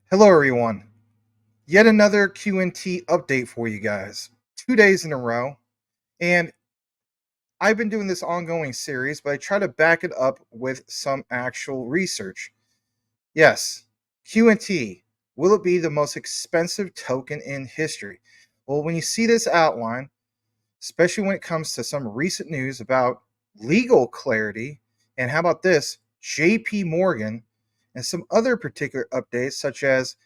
Hello, everyone. Yet another QNT update for you guys. 2 days in a row. And I've been doing this ongoing series, but I try to back it up with some actual research. Yes, QNT. Will it be the most expensive token in history? Well, when you see this outline, especially when it comes to some recent news about legal clarity, and how about this, JP Morgan, and some other particular updates, such as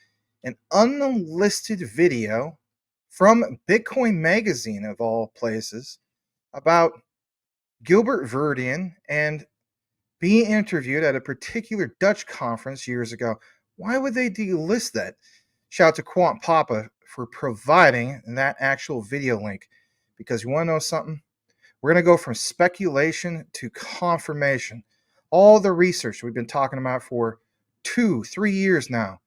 an unlisted video from Bitcoin Magazine, of all places, about Gilbert Verdian and being interviewed at a particular Dutch conference years ago. Why would they delist that? Shout out to Quant Papa for providing that actual video link. Because you want to know something? We're going to go from speculation to confirmation. All the research we've been talking about for 2-3 years now,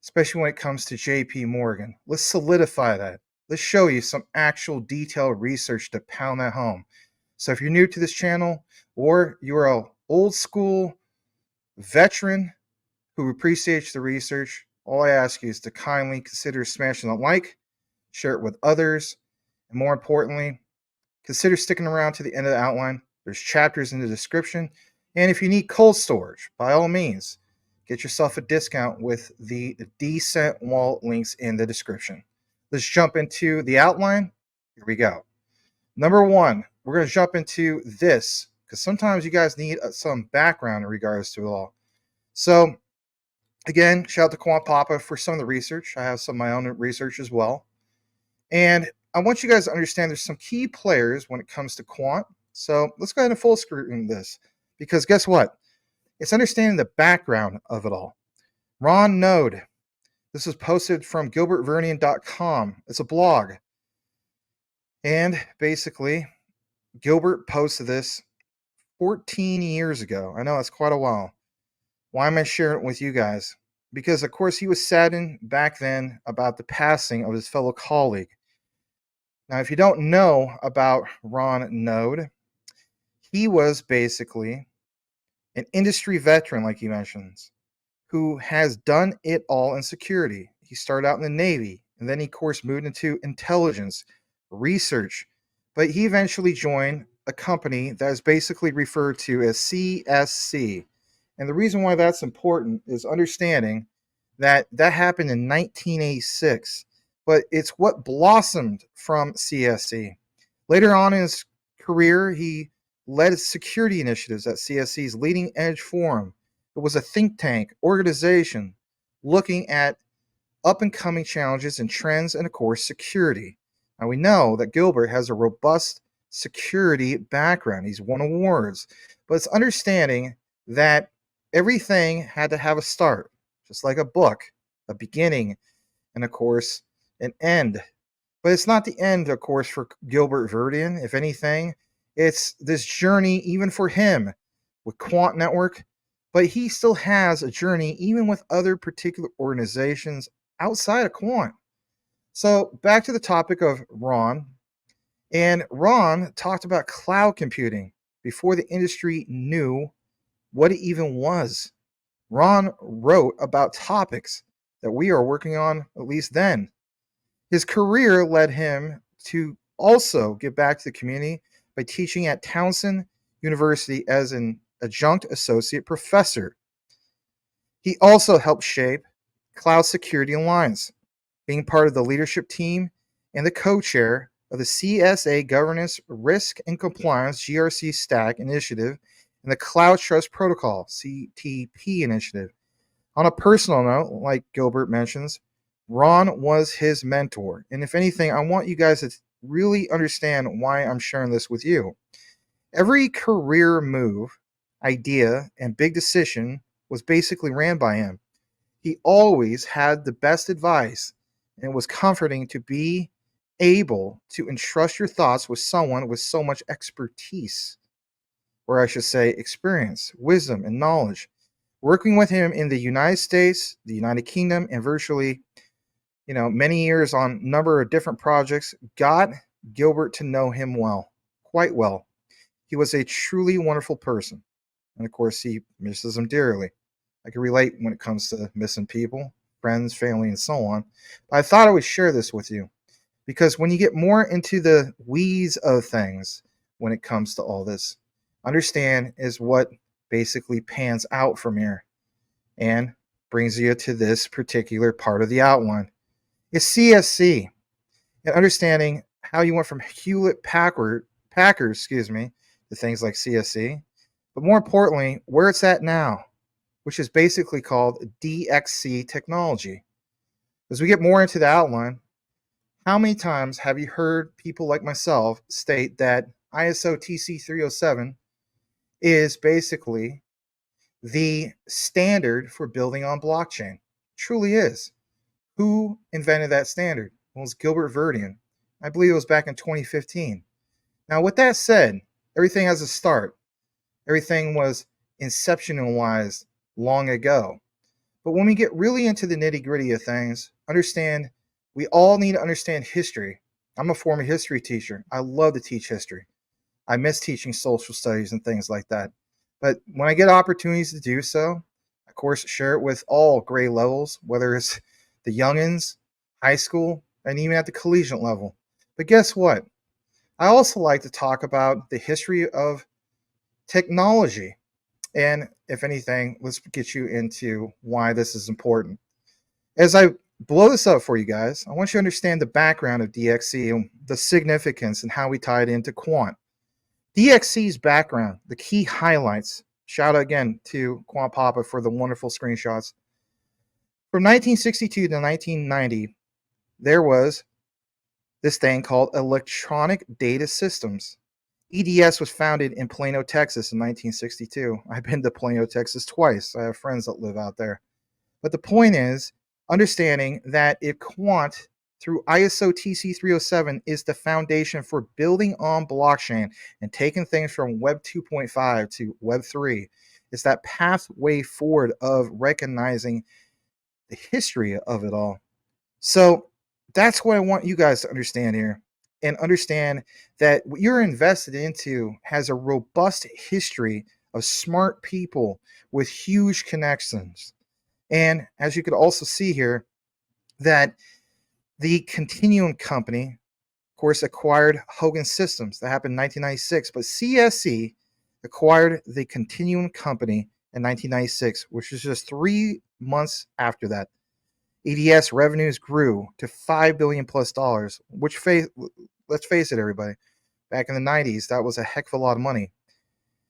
especially when it comes to JP Morgan. Let's solidify that. Let's show you some actual detailed research to pound that home. So if you're new to this channel, or you're an old school veteran who appreciates the research, all I ask you is to kindly consider smashing the like, share it with others, and more importantly, consider sticking around to the end of the outline. There's chapters in the description. And if you need cold storage, by all means, get yourself a discount with the decent wallet links in the description. Let's jump into the outline. Here we go. Number one, we're going to jump into this because sometimes you guys need some background in regards to it all. So, again, shout out to Quant Papa for some of the research. I have some of my own research as well. And I want you guys to understand there's some key players when it comes to quant. So let's go ahead and full scrutiny this, because guess what? It's understanding the background of it all. Ron Node. This was posted from gilbertverdian.com. It's a blog. And basically, Gilbert posted this 14 years ago. I know that's quite a while. Why am I sharing it with you guys? Because, of course, he was saddened back then about the passing of his fellow colleague. Now, if you don't know about Ron Node, he was basically an industry veteran, like he mentions, who has done it all in security. He started out in the Navy, and then he, of course, moved into intelligence, research, but he eventually joined a company that is basically referred to as CSC. And the reason why that's important is understanding that that happened in 1986, but it's what blossomed from CSC. Later on in his career, he led security initiatives at CSC's Leading Edge Forum. It was a think tank organization looking at up and coming challenges and trends, and of course, security. Now, we know that Gilbert has a robust security background. He's won awards, but it's understanding that everything had to have a start, just like a book, a beginning, and of course, an end. But it's not the end, of course, for Gilbert Verdian. If anything, it's this journey even for him with Quant Network, but he still has a journey even with other particular organizations outside of Quant. So back to the topic of Ron. And Ron talked about cloud computing before the industry knew what it even was. Ron wrote about topics that we are working on at least then. His career led him to also give back to the community by teaching at Townsend University as an adjunct associate professor. He also helped shape Cloud Security Alliance, being part of the leadership team and the co-chair of the CSA Governance, Risk, and Compliance GRC Stack Initiative and the Cloud Trust Protocol CTP Initiative. On a personal note, like Gilbert mentions, Ron was his mentor. And if anything, I want you guys to really understand why I'm sharing this with you. Every career move, idea, and big decision was basically ran by him. He always had the best advice, and it was comforting to be able to entrust your thoughts with someone with so much expertise, or I should say experience, wisdom, and knowledge. Working with him in the United States, the United Kingdom, and virtually, many years on a number of different projects, got Gilbert to know him well, quite well. He was a truly wonderful person. And of course, he misses him dearly. I can relate when it comes to missing people. friends, family, and so on. But I thought I would share this with you because when you get more into the weeds of things when it comes to all this, understand is what basically pans out from here and brings you to this particular part of the outline. It's CSC and understanding how you went from Hewlett Packard, to things like CSC, but more importantly, where it's at now, which is basically called DXC technology. As we get more into the outline, how many times have you heard people like myself state that ISO TC 307 is basically the standard for building on blockchain? Truly is. Who invented that standard? Well, it was Gilbert Verdian. I believe it was back in 2015. Now, with that said, everything has a start. Everything was inception-wise long ago. But when we get really into the nitty-gritty of things, understand we all need to understand history. I'm a former history teacher. I love to teach history. I miss teaching social studies and things like that. But when I get opportunities to do so, of course, share it with all grade levels, whether it's the youngins, high school, and even at the collegiate level. But guess what? I also like to talk about the history of technology. And if anything, let's get you into why this is important. As I blow this up for you guys, I want you to understand the background of DXC and the significance and how we tie it into Quant. DXC's background, the key highlights. Shout out again to Quant Papa for the wonderful screenshots. From 1962 to 1990, there was this thing called Electronic Data Systems. EDS was founded in Plano, Texas in 1962. I've been to Plano, Texas twice. I have friends that live out there. But the point is, understanding that if Quant through ISO TC 307 is the foundation for building on blockchain and taking things from Web 2.5 to Web 3, it's that pathway forward of recognizing the history of it all. So that's what I want you guys to understand here, and understand that what you're invested into has a robust history of smart people with huge connections. And as you could also see here, that the Continuum Company, of course, acquired Hogan Systems. That happened in 1996, but CSC acquired the Continuum Company in 1996, which was just 3 months after that. EDS revenues grew to $5 billion plus, which let's face it, everybody, back in the 90s, that was a heck of a lot of money.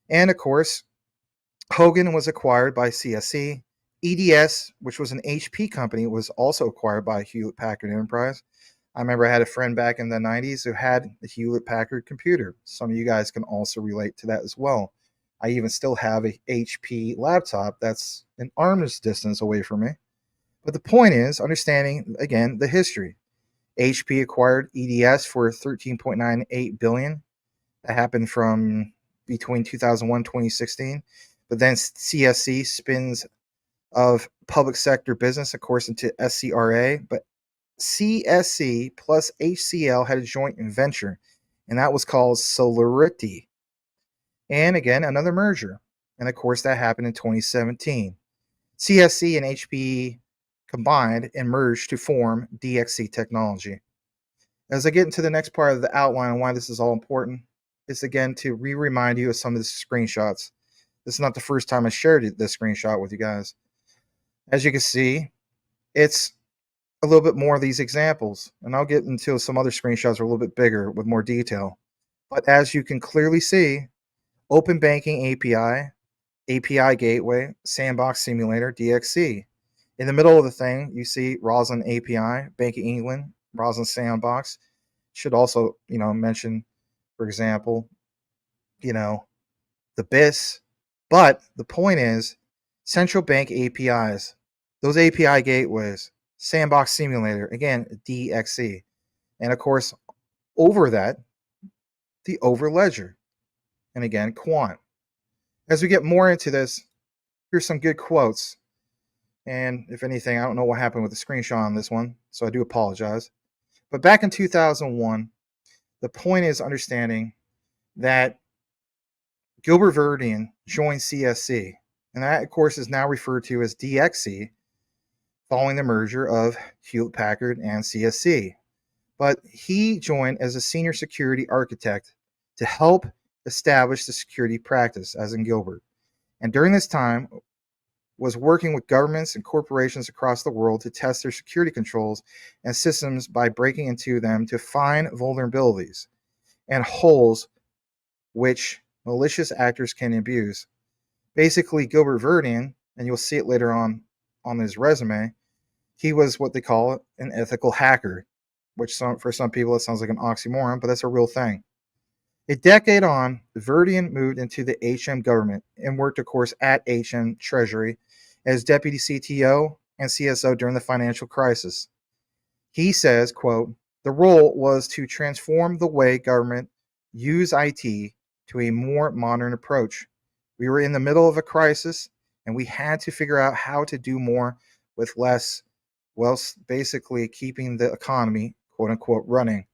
And of course, Hogan was acquired by CSC. EDS, which was an HP company, was also acquired by Hewlett Packard Enterprise. I remember I had a friend back in the 90s who had a Hewlett Packard computer. Some of you guys can also relate to that as well. I even still have a HP laptop that's an arm's distance away from me. But the point is understanding, again, the history. HP acquired EDS for $13.98 billion. That happened from between 2001 and 2016. But then CSC spins of public sector business, of course, into SCRA. But CSC plus HCL had a joint venture, and that was called Solarity. And again, another merger. And of course, that happened in 2017. CSC and HP combined and merged to form DXC technology. As I get into the next part of the outline and why this is all important, is again to remind you of some of the screenshots. This is not the first time I shared this screenshot with you guys. As you can see, it's a little bit more of these examples, and I'll get into some other screenshots that are a little bit bigger with more detail. But as you can clearly see, Open Banking API, API Gateway, Sandbox Simulator, DXC. In the middle of the thing, you see Roslyn API, Bank of England, Roslyn Sandbox. Should also, mention, for example, the BIS. But the point is, central bank APIs, those API gateways, Sandbox Simulator, again, DXC. And of course, over that, the Overledger. And again, Quant. As we get more into this, here's some good quotes. And if anything, I don't know what happened with the screenshot on this one, so I do apologize. But back in 2001, the point is understanding that Gilbert Verdian joined CSC, and that, of course, is now referred to as DXC, following the merger of Hewlett-Packard and CSC. But he joined as a senior security architect to help establish the security practice, as in Gilbert. And during this time, was working with governments and corporations across the world to test their security controls and systems by breaking into them to find vulnerabilities and holes which malicious actors can abuse. Basically, Gilbert Verdian, and you'll see it later on his resume, he was what they call an ethical hacker, which for some people it sounds like an oxymoron, but that's a real thing. A decade on, Verdian moved into the HM government and worked, of course, at HM Treasury as deputy CTO and CSO during the financial crisis. He says, quote, the role was to transform the way government use IT to a more modern approach. We were in the middle of a crisis and we had to figure out how to do more with less, whilst basically keeping the economy, quote unquote, running.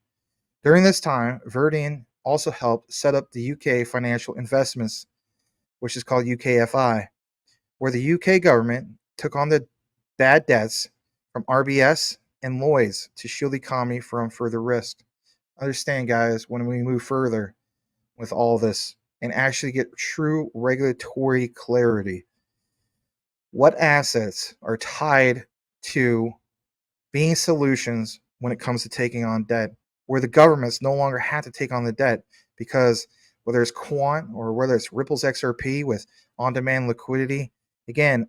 During this time, Verdian also helped set up the UK Financial Investments, which is called UKFI, where the UK government took on the bad debts from RBS and Lloyds to shield the economy from further risk. Understand, guys, when we move further with all this and actually get true regulatory clarity, what assets are tied to being solutions when it comes to taking on debt, where the governments no longer have to take on the debt because whether it's Quant or whether it's Ripple's XRP with on-demand liquidity, again,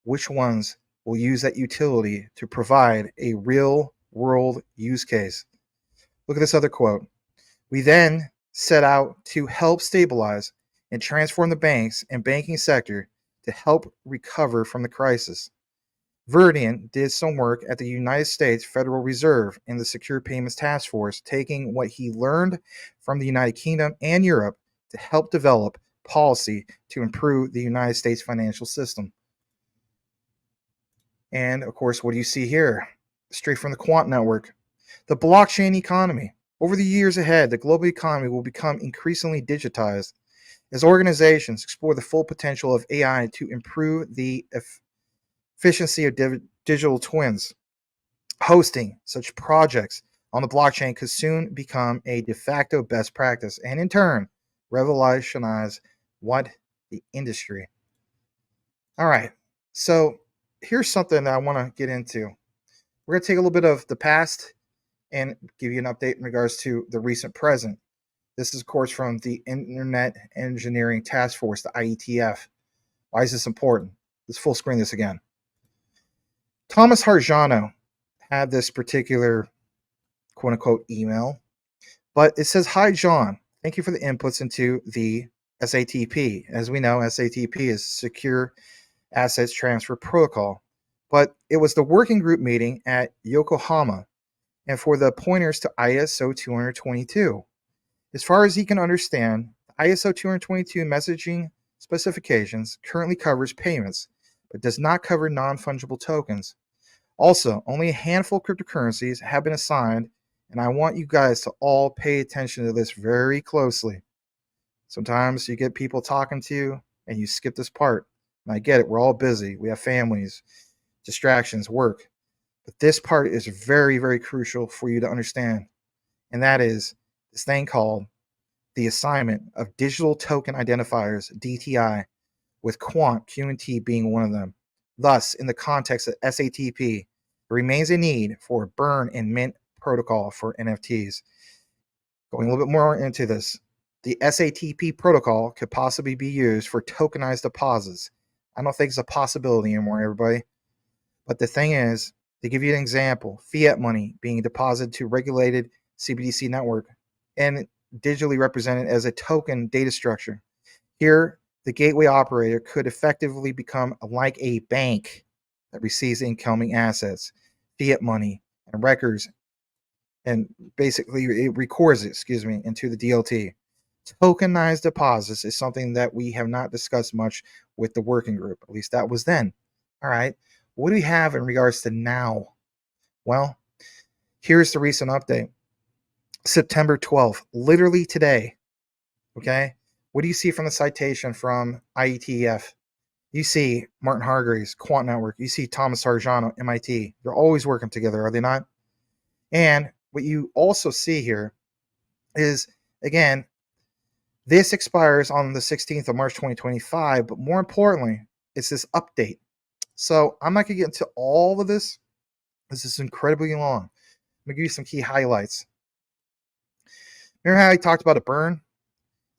which ones will use that utility to provide a real-world use case? Look at this other quote. We then set out to help stabilize and transform the banks and banking sector to help recover from the crisis. Verdian did some work at the United States Federal Reserve in the Secure Payments Task Force, taking what he learned from the United Kingdom and Europe to help develop policy to improve the United States financial system. And of course, what do you see here? Straight from the Quant network. The blockchain economy. Over the years ahead, the global economy will become increasingly digitized as organizations explore the full potential of AI to improve the efficiency of digital twins. Hosting such projects on the blockchain could soon become a de facto best practice and in turn revolutionize what the industry. All right, so here's something that I want to get into. We're going to take a little bit of the past and give you an update in regards to the recent present. This is, of course, from the Internet Engineering Task Force, the IETF. Why is this important? Let's full screen this again. Thomas Harjano had this particular quote-unquote email, but it says, hi, John. Thank you for the inputs into the SATP. As we know, SATP is Secure Assets Transfer Protocol, but it was the working group meeting at Yokohama and for the pointers to ISO 222. As far as he can understand, ISO 222 messaging specifications currently covers payments, but does not cover non-fungible tokens. Also, only a handful of cryptocurrencies have been assigned, and I want you guys to all pay attention to this very closely. Sometimes you get people talking to you, and you skip this part. And I get it, we're all busy. We have families, distractions, work. But this part is very, very crucial for you to understand, and that is this thing called the assignment of digital token identifiers, DTI, with Quant QNT being one of them. Thus, in the context of SATP, there remains a need for a burn and mint protocol for NFTs. Going a little bit more into this, the SATP protocol could possibly be used for tokenized deposits. I don't think it's a possibility anymore, everybody. But the thing is, to give you an example, fiat money being deposited to regulated CBDC network and digitally represented as a token data structure. Here, the gateway operator could effectively become like a bank that receives incoming assets, fiat money, and records, and basically it records it, into the DLT. Tokenized deposits is something that we have not discussed much with the working group. At least that was then. All right. What do we have in regards to now? Well, here's the recent update. September 12th, literally today. Okay. What do you see from the citation from IETF? You see Martin Hargreaves, Quant Network. You see Thomas Sarjano, MIT. They're always working together, are they not? And what you also see here is, again, this expires on the 16th of March 2025, but more importantly, it's this update. So I'm not going to get into all of this. This is incredibly long. I'm going to give you some key highlights. Remember how I talked about a burn?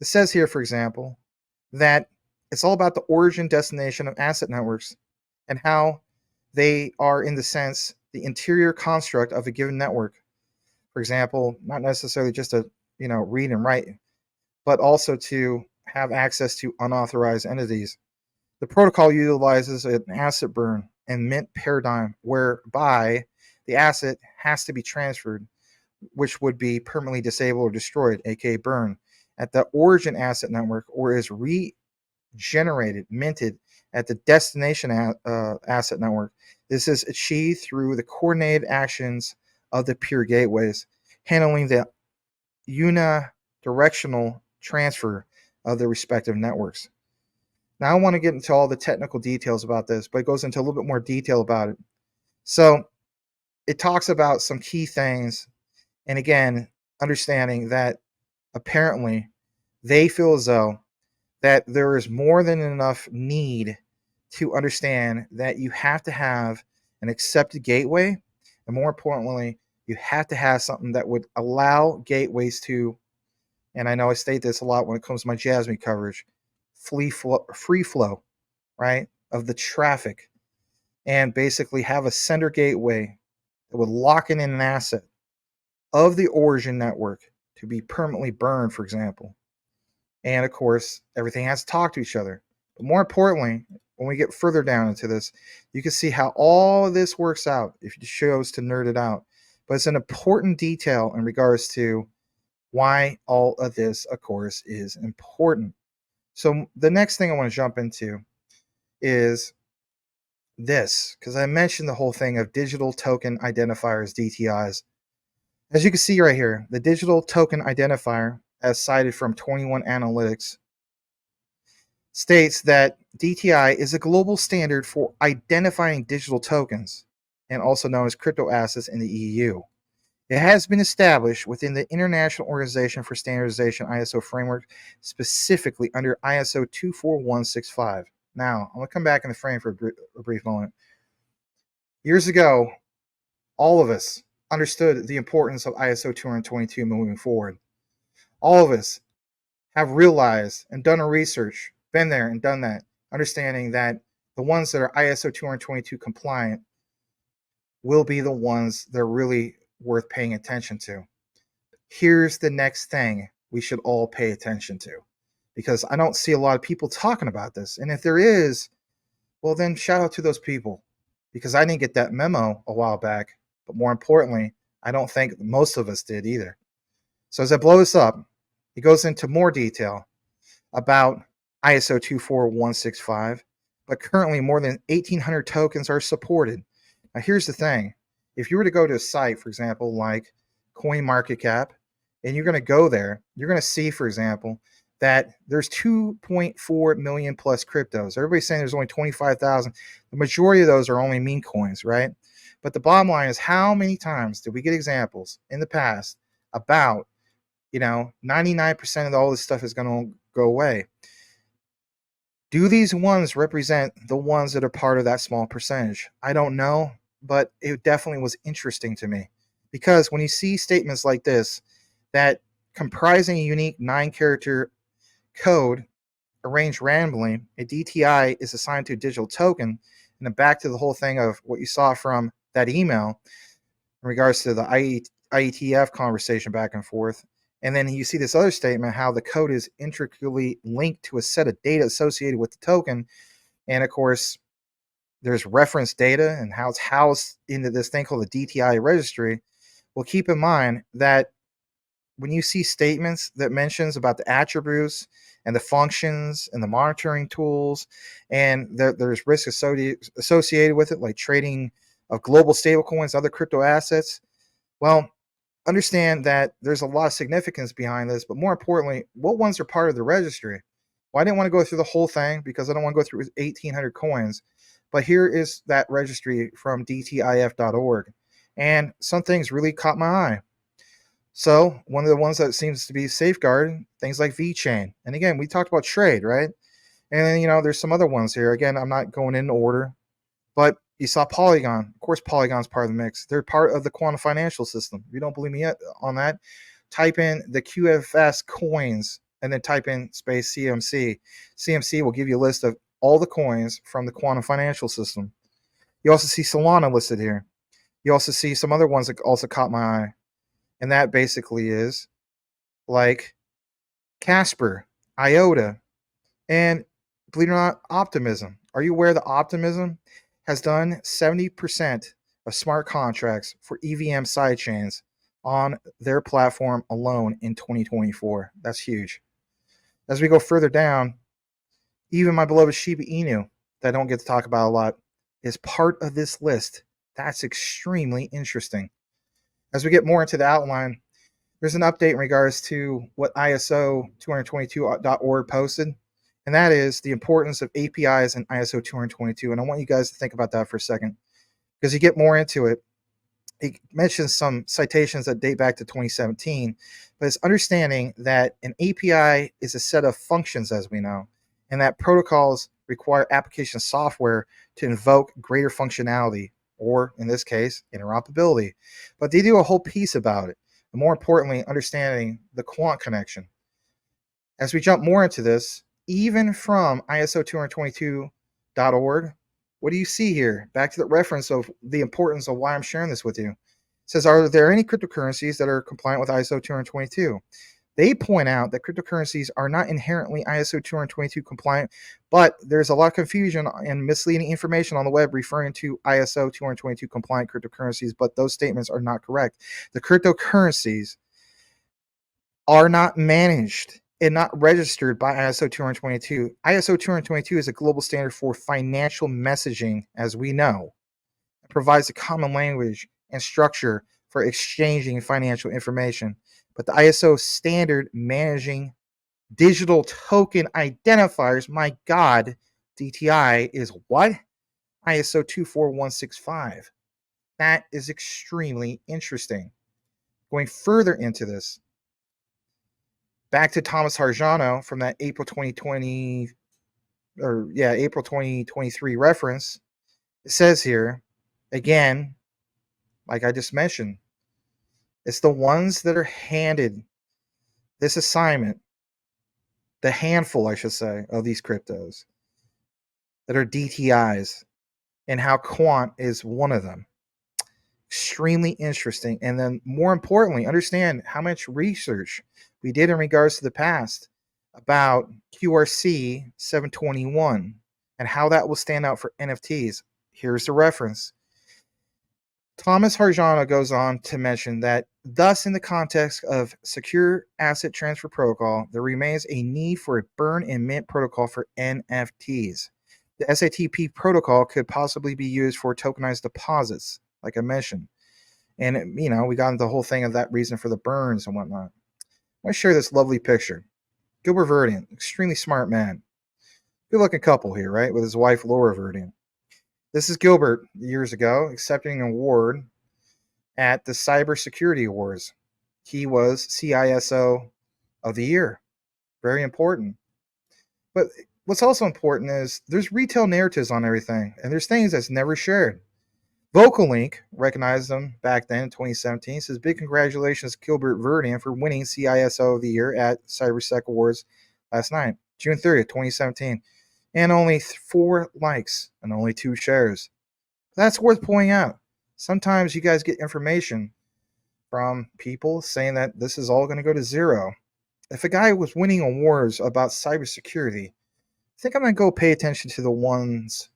It says here, for example, that it's all about the origin destination of asset networks and how they are, in the sense, the interior construct of a given network. For example, not necessarily just to read and write, but also to have access to unauthorized entities. The protocol utilizes an asset burn and mint paradigm whereby the asset has to be transferred, which would be permanently disabled or destroyed, aka burn, at the origin asset network, or is regenerated, minted at the destination asset network. This is achieved through the coordinated actions of the peer gateways, handling the unidirectional transfer of the respective networks. Now, I want to get into all the technical details about this, but it goes into a little bit more detail about it. So it talks about some key things, and again, understanding that apparently they feel as though that there is more than enough need to understand that you have to have an accepted gateway, and more importantly, you have to have something that would allow gateways to, and I know I state this a lot when it comes to my Jasmine coverage, free flow, right, of the traffic, and basically have a sender gateway that would lock in an asset of the origin network to be permanently burned, for example. And of course, everything has to talk to each other. But more importantly, when we get further down into this, you can see how all of this works out if you chose to nerd it out. But it's an important detail in regards to why all of this, of course, is important. So the next thing I want to jump into is this, because I mentioned the whole thing of digital token identifiers, DTIs. As you can see right here, the digital token identifier, as cited from 21 Analytics, states that DTI is a global standard for identifying digital tokens, and also known as crypto assets in the EU. It has been established within the International Organization for Standardization ISO framework, specifically under ISO 24165. Now, I'm going to come back in the frame for a brief moment. Years ago, all of us understood the importance of ISO 222 moving forward. All of us have realized and done a research, been there and done that, understanding that the ones that are ISO 222 compliant will be the ones that are really worth paying attention to. Here's the next thing we should all pay attention to, because I don't see a lot of people talking about this. And if there is, well, then shout out to those people, because I didn't get that memo a while back. But more importantly, I don't think most of us did either. So as I blow this up, it goes into more detail about ISO 24165, but currently more than 1,800 tokens are supported. Now, here's the thing. If you were to go to a site, for example, like CoinMarketCap, and you're going to go there, you're going to see, for example, that there's 2.4 million plus cryptos. Everybody's saying there's only 25,000. The majority of those are only meme coins, right? But the bottom line is, how many times did we get examples in the past about 99% of all this stuff is going to go away? Do these ones represent the ones that are part of that small percentage? I don't know, but it definitely was interesting to me, because when you see statements like this, that comprising a unique 9-character code arranged randomly, a DTI is assigned to a digital token, and then back to the whole thing of what you saw from that email in regards to the IETF conversation back and forth. And then you see this other statement, how the code is intricately linked to a set of data associated with the token. And of course, there's reference data and how it's housed into this thing called the DTI registry. Well, keep in mind that when you see statements that mentions about the attributes and the functions and the monitoring tools, and there's risk associated with it, like trading of global stablecoins, other crypto assets, well, understand that there's a lot of significance behind this, but more importantly, what ones are part of the registry? Well, I didn't want to go through the whole thing because I don't want to go through 1,800 coins. But here is that registry from dtif.org. And some things really caught my eye. So one of the ones that seems to be safeguarded, things like VeChain. And again, we talked about trade, right? And then, there's some other ones here. Again, I'm not going in order, but you saw Polygon. Of course, Polygon's part of the mix. They're part of the Quant financial system. If you don't believe me yet on that, type in the QFS coins and then type in space CMC. CMC will give you a list of all the coins from the Quant financial system. You also see Solana listed here. You also see some other ones that also caught my eye. And that basically is like Casper, IOTA, and believe it or not, Optimism. Are you aware that Optimism has done 70% of smart contracts for EVM sidechains on their platform alone in 2024? That's huge. As we go further down, even my beloved Shiba Inu, that I don't get to talk about a lot, is part of this list. That's extremely interesting. As we get more into the outline, there's an update in regards to what ISO 222.org posted, and that is the importance of APIs in ISO 222. And I want you guys to think about that for a second, because you get more into it. It mentions some citations that date back to 2017, but it's understanding that an API is a set of functions, as we know, and that protocols require application software to invoke greater functionality, or in this case, interoperability. But they do a whole piece about it. And more importantly, understanding the Quant connection. As we jump more into this, even from ISO 222.org, what do you see here? Back to the reference of the importance of why I'm sharing this with you. It says, are there any cryptocurrencies that are compliant with ISO 222? They point out that cryptocurrencies are not inherently ISO 222 compliant, but there's a lot of confusion and misleading information on the web referring to ISO 222 compliant cryptocurrencies, but those statements are not correct. The cryptocurrencies are not managed and not registered by ISO 222. ISO 222 is a global standard for financial messaging, as we know. It provides a common language and structure for exchanging financial information. But the ISO standard managing digital token identifiers, my God, DTI, is what? ISO 24165. That is extremely interesting. Going further into this, back to Thomas Harjano from that April 2023 reference, it says here, again, like I just mentioned, it's the ones that are handed this assignment, the handful, I should say, of these cryptos that are DTIs, and how Quant is one of them. Extremely interesting. And then more importantly, understand how much research we did in regards to the past about QRC 721 and how that will stand out for NFTs. Here's the reference. Thomas Harjano goes on to mention that, thus, in the context of secure asset transfer protocol, there remains a need for a burn and mint protocol for NFTs. The SATP protocol could possibly be used for tokenized deposits, like I mentioned. And, we got into the whole thing of that reason for the burns and whatnot. I want to share this lovely picture. Gilbert Verdian, extremely smart man. Good looking couple here, right? With his wife, Laura Verdian. This is Gilbert years ago accepting an award at the Cybersecurity Awards. He was CISO of the year. Very important. But what's also important is there's retail narratives on everything, and there's things that's never shared. VocalLink recognized him back then in 2017. Says, big congratulations to Gilbert Verdian for winning CISO of the year at CyberSec Awards last night, June 30th, 2017. And only 4 likes and only 2 shares. That's worth pointing out. Sometimes you guys get information from people saying that this is all going to go to zero. If a guy was winning awards about cybersecurity, I think I'm going to go pay attention to the ones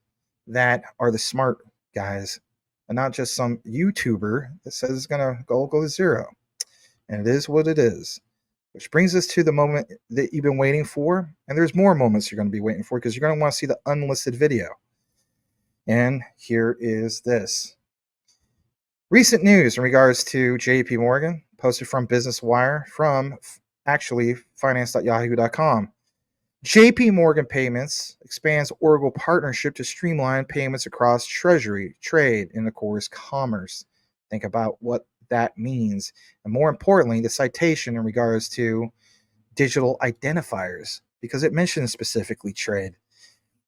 that are the smart guys and not just some YouTuber that says it's going to go to zero. And it is what it is. Which brings us to the moment that you've been waiting for. And there's more moments you're going to be waiting for because you're going to want to see the unlisted video. And here is this. Recent news in regards to JP Morgan, posted from Business Wire, from actually finance.yahoo.com. JP Morgan Payments expands Oracle partnership to streamline payments across treasury, trade, and of course, commerce. Think about what that means. And more importantly, the citation in regards to digital identifiers, because it mentions specifically trade.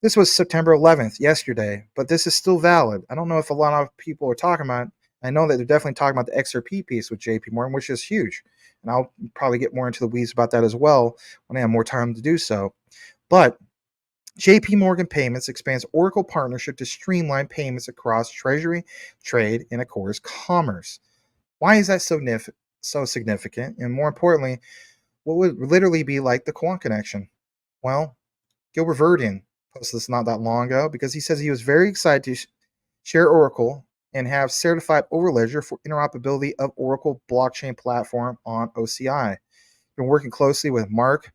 This was September 11th, yesterday, but this is still valid. I don't know if a lot of people are talking about it. I know that they're definitely talking about the XRP piece with JP Morgan, which is huge. And I'll probably get more into the weeds about that as well when I have more time to do so. But JP Morgan Payments expands Oracle partnership to streamline payments across treasury, trade, and of course, commerce. Why is that so significant? And more importantly, what would literally be like the Quant connection? Well, Gilbert Verdian posted this not that long ago because he says he was very excited to share Oracle and have certified Overledger for interoperability of Oracle blockchain platform on OCI. Been working closely with Mark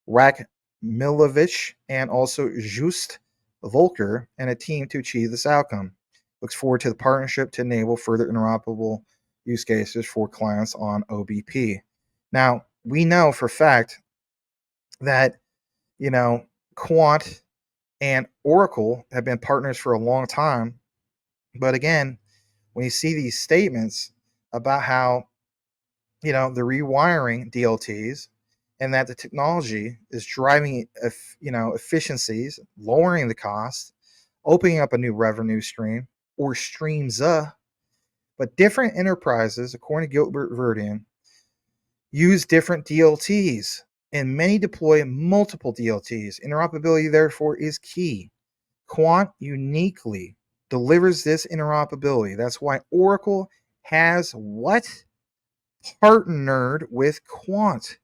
Rakmilovich and also Just Volker and a team to achieve this outcome. Looks forward to the partnership to enable further interoperable use cases for clients on OBP. Now, we know for a fact that, Quant and Oracle have been partners for a long time. But again, when you see these statements about how, they're rewiring DLTs and that the technology is driving, efficiencies, lowering the cost, opening up a new revenue stream or streams, but different enterprises, according to Gilbert Verdian, use different DLTs and many deploy multiple DLTs. Interoperability, therefore, is key. Quant uniquely delivers this interoperability. That's why Oracle has what? Partnered with Quant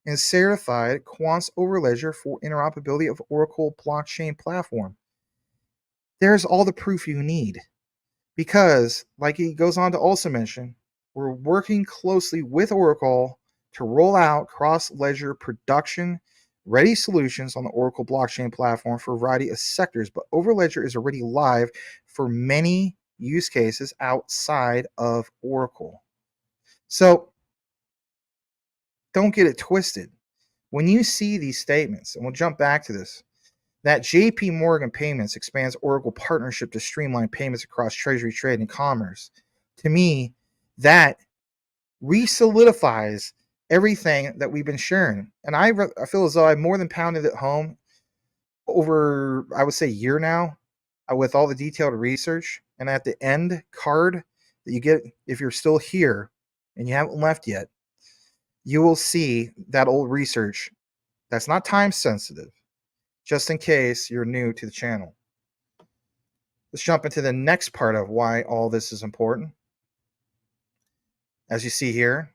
and certified Quant's Overledger for interoperability of Oracle blockchain platform. There's all the proof you need because, like he goes on to also mention, we're working closely with Oracle to roll out cross-ledger production ready solutions on the Oracle blockchain platform for a variety of sectors, but Overledger is already live for many use cases outside of Oracle. So don't get it twisted. When you see these statements, and we'll jump back to this, that JP Morgan Payments expands Oracle partnership to streamline payments across treasury, trade, and commerce. To me, that re-solidifies everything that we've been sharing. And I feel as though I've more than pounded it home over, I would say, a year now with all the detailed research. And at the end card that you get, if you're still here and you haven't left yet, you will see that old research that's not time sensitive, just in case you're new to the channel. Let's jump into the next part of why all this is important. As you see here,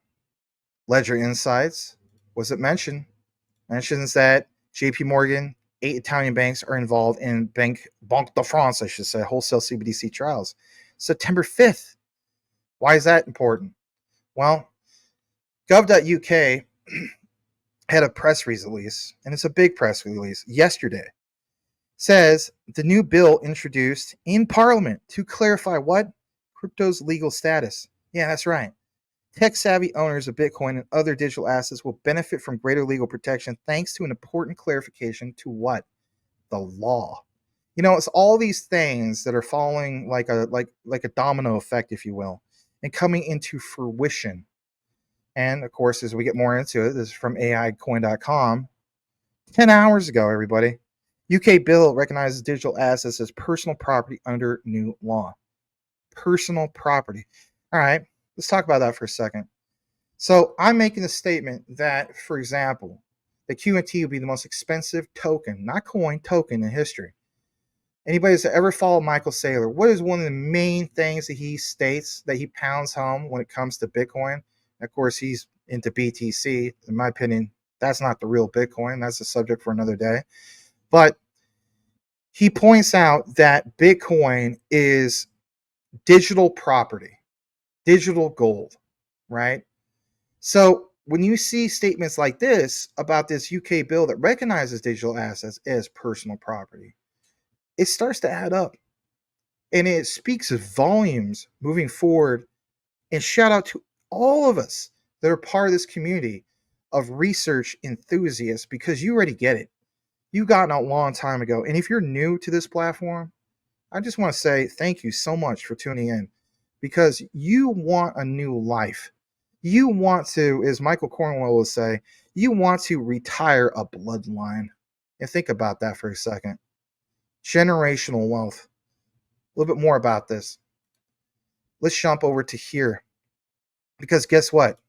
Ledger Insights, was it mentioned? Mentions that JP Morgan, 8 Italian banks are involved in Banque de France, I should say, wholesale CBDC trials. September 5th. Why is that important? Well, gov.uk had a press release, and it's a big press release, yesterday. Says the new bill introduced in Parliament to clarify what? Crypto's legal status. Yeah, that's right. Tech-savvy owners of Bitcoin and other digital assets will benefit from greater legal protection thanks to an important clarification to what? The law. It's all these things that are following like a domino effect, if you will, and coming into fruition. And of course, as we get more into it, this is from AIcoin.com. 10 hours ago, everybody. UK bill recognizes digital assets as personal property under new law. Personal property. All right, let's talk about that for a second. So I'm making a statement that, for example, the QNT will be the most expensive token, not coin, token in history. Anybody that's ever followed Michael Saylor, what is one of the main things that he states that he pounds home when it comes to Bitcoin? Of course, he's into BTC. In my opinion, that's not the real Bitcoin. That's a subject for another day. But he points out that Bitcoin is digital property, digital gold, right? So when you see statements like this about this UK bill that recognizes digital assets as personal property, it starts to add up. And it speaks volumes moving forward. And shout out to all of us that are part of this community of research enthusiasts, because you already get it. You got a long time ago. And if you're new to this platform, I just want to say thank you so much for tuning in, because you want a new life. You want to, as Michael Cornwell will say, you want to retire a bloodline. And think about that for a second. Generational wealth. A little bit more about this. Let's jump over to here. Because guess what?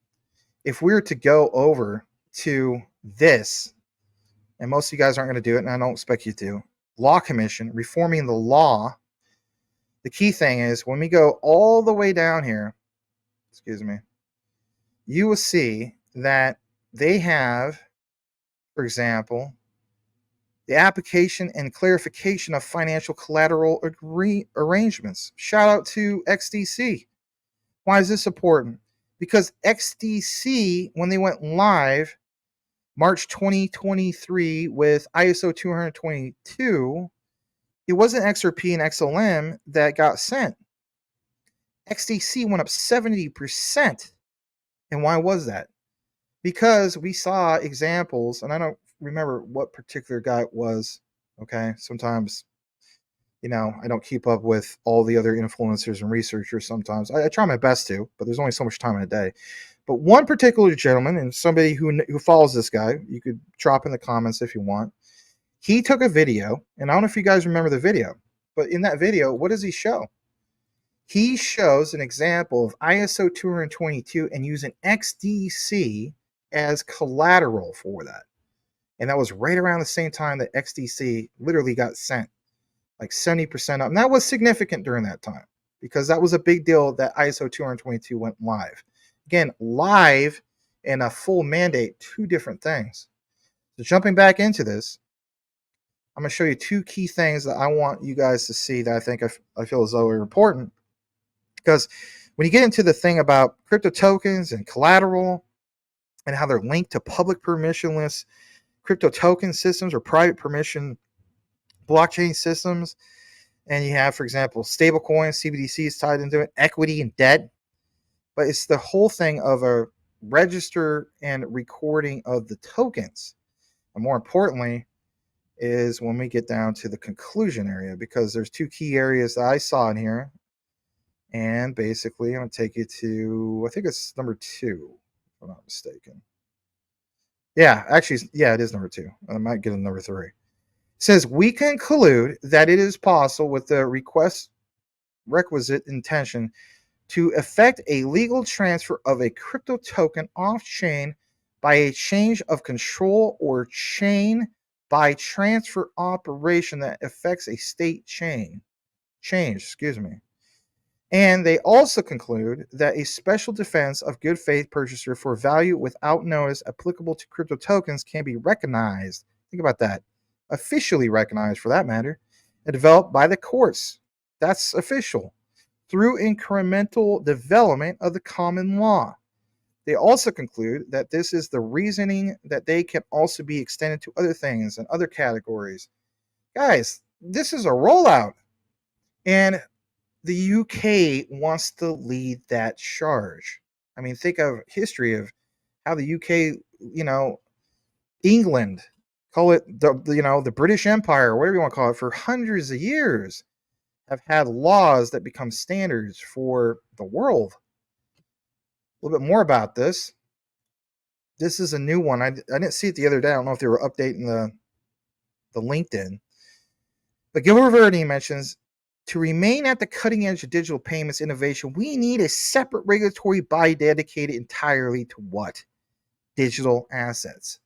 If we were to go over to this, and most of you guys aren't going to do it, and I don't expect you to, Law Commission, reforming the law. The key thing is when we go all the way down here, excuse me, you will see that they have, for example, the application and clarification of financial collateral arrangements. Shout out to XDC. Why is this important? Because XDC, when they went live March 2023 with ISO 222, it wasn't XRP and XLM that got sent. XDC went up 70%. And why was that? Because we saw examples, and I don't remember what particular guy it was. Okay. Sometimes, I don't keep up with all the other influencers and researchers sometimes. I try my best to, but there's only so much time in a day. But one particular gentleman, and somebody who follows this guy, you could drop in the comments if you want. He took a video, and I don't know if you guys remember the video, but in that video, what does he show? He shows an example of ISO 222 and using XDC as collateral for that. And that was right around the same time that XDC literally got sent, like 70% up. And that was significant during that time because that was a big deal that ISO 222 went live. Again, live and a full mandate, two different things. So jumping back into this, I'm going to show you two key things that I want you guys to see that I think I feel as though are important. Because when you get into the thing about crypto tokens and collateral and how they're linked to public permissionless crypto token systems or private permission blockchain systems, and you have, for example, stable coins, CBDCs tied into it, equity and debt, but it's the whole thing of a register and recording of the tokens. And more importantly, is when we get down to the conclusion area, because there's two key areas that I saw in here. And basically, I'm going to take you to, I think it's number 2, if I'm not mistaken. Yeah, actually, yeah, it is number 2. I might get a number 3. It says, we conclude that it is possible with the requisite intention to effect a legal transfer of a crypto token off-chain by a change of control or chain by transfer operation that affects a state change. And they also conclude that a special defense of good faith purchaser for value without notice applicable to crypto tokens can be recognized. Think about that. Officially recognized, for that matter, and developed by the courts. That's official. Through incremental development of the common law. They also conclude that this is the reasoning that they can also be extended to other things and other categories. Guys, this is a rollout. And the UK wants to lead that charge. I mean, think of history of how the UK, England, call it the British Empire, whatever you want to call it, for hundreds of years have had laws that become standards for the world. A little bit more about this. This is a new one. I didn't see it the other day. I don't know if they were updating the LinkedIn. But Gilbert Verdian mentions, to remain at the cutting edge of digital payments innovation, we need a separate regulatory body dedicated entirely to what? Digital assets.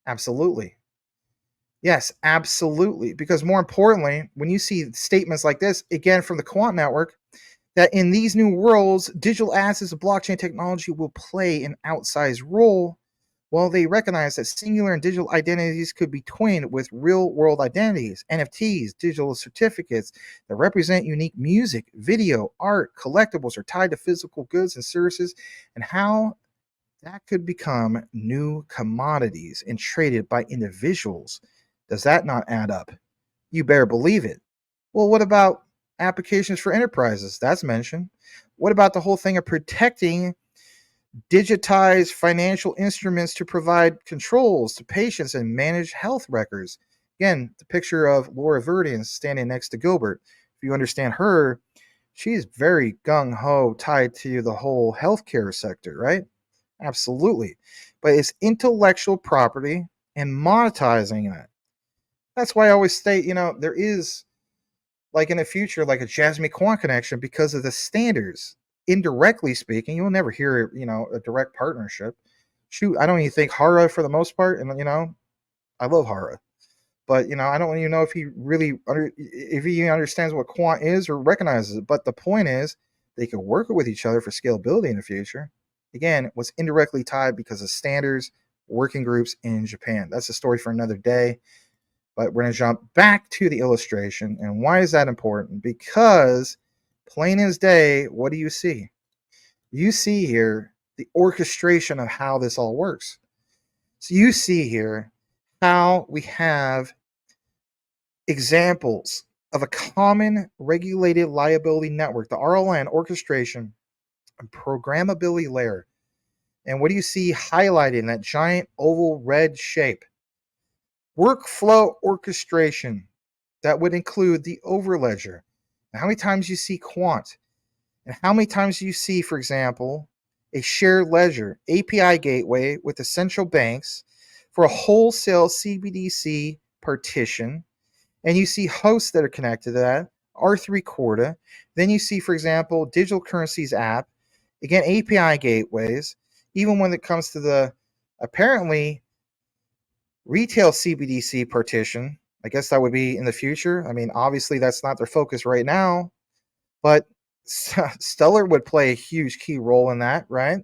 Absolutely. Yes, absolutely. Because more importantly, when you see statements like this, again, from the Quant Network, that in these new worlds, digital assets of blockchain technology will play an outsized role, while they recognize that singular and digital identities could be twinned with real-world identities, NFTs, digital certificates that represent unique music, video, art, collectibles are tied to physical goods and services, and how that could become new commodities and traded by individuals. Does that not add up? You better believe it. Well, what about applications for enterprises? That's mentioned. What about the whole thing of protecting digitized financial instruments to provide controls to patients and manage health records? Again, the picture of Laura Verdian standing next to Gilbert. If you understand her, she's very gung-ho tied to the whole healthcare sector, right? Absolutely. But it's intellectual property and monetizing it. That's why I always state, there is, like in the future, like a Jasmine Quant connection because of the standards. Indirectly speaking, you'll never hear, a direct partnership. Shoot, I don't even think Hara for the most part, and I love Hara, but I don't even know if he really if he understands what Quant is or recognizes it. But the point is, they could work with each other for scalability in the future. Again, it was indirectly tied because of standards, working groups in Japan. That's a story for another day. But we're going to jump back to the illustration. And why is that important? Because plain as day, what do you see? You see here the orchestration of how this all works. So you see here how we have examples of a common regulated liability network, the RLN orchestration and programmability layer. And what do you see highlighted in that giant oval red shape? Workflow orchestration. That would include the Overledger. And how many times you see Quant? And how many times you see, for example, a shared ledger API gateway with the central banks for a wholesale CBDC partition, and you see hosts that are connected to that, R3 Corda. Then you see, for example, digital currencies app, again, API gateways, even when it comes to the apparently retail CBDC partition. I guess that would be in the future. I mean, obviously that's not their focus right now, but Stellar would play a huge key role in that, right?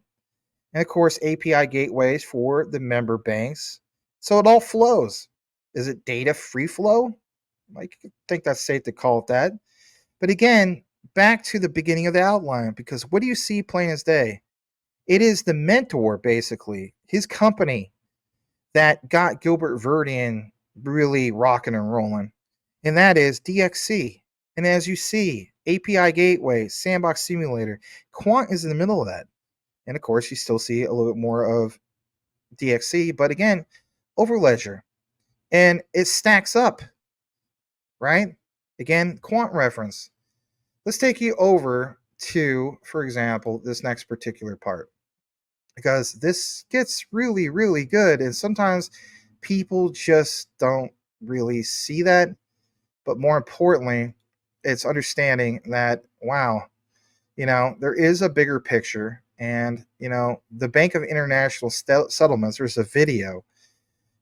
And of course, API gateways for the member banks. So it all flows. Is it data free flow? I think that's safe to call it that. But again, back to the beginning of the outline, because what do you see plain as day? It is the mentor, basically, his company, that got Gilbert Verdian really rocking and rolling. And that is DXC. And as you see, API gateway, sandbox simulator, Quant is in the middle of that. And of course, you still see a little bit more of DXC, but again, Overledger. And it stacks up, right? Again, Quant reference. Let's take you over to, for example, this next particular part, because this gets really, really good. And sometimes people just don't really see that. But more importantly, it's understanding that, wow, there is a bigger picture. And, the Bank of International Settlements, there's a video,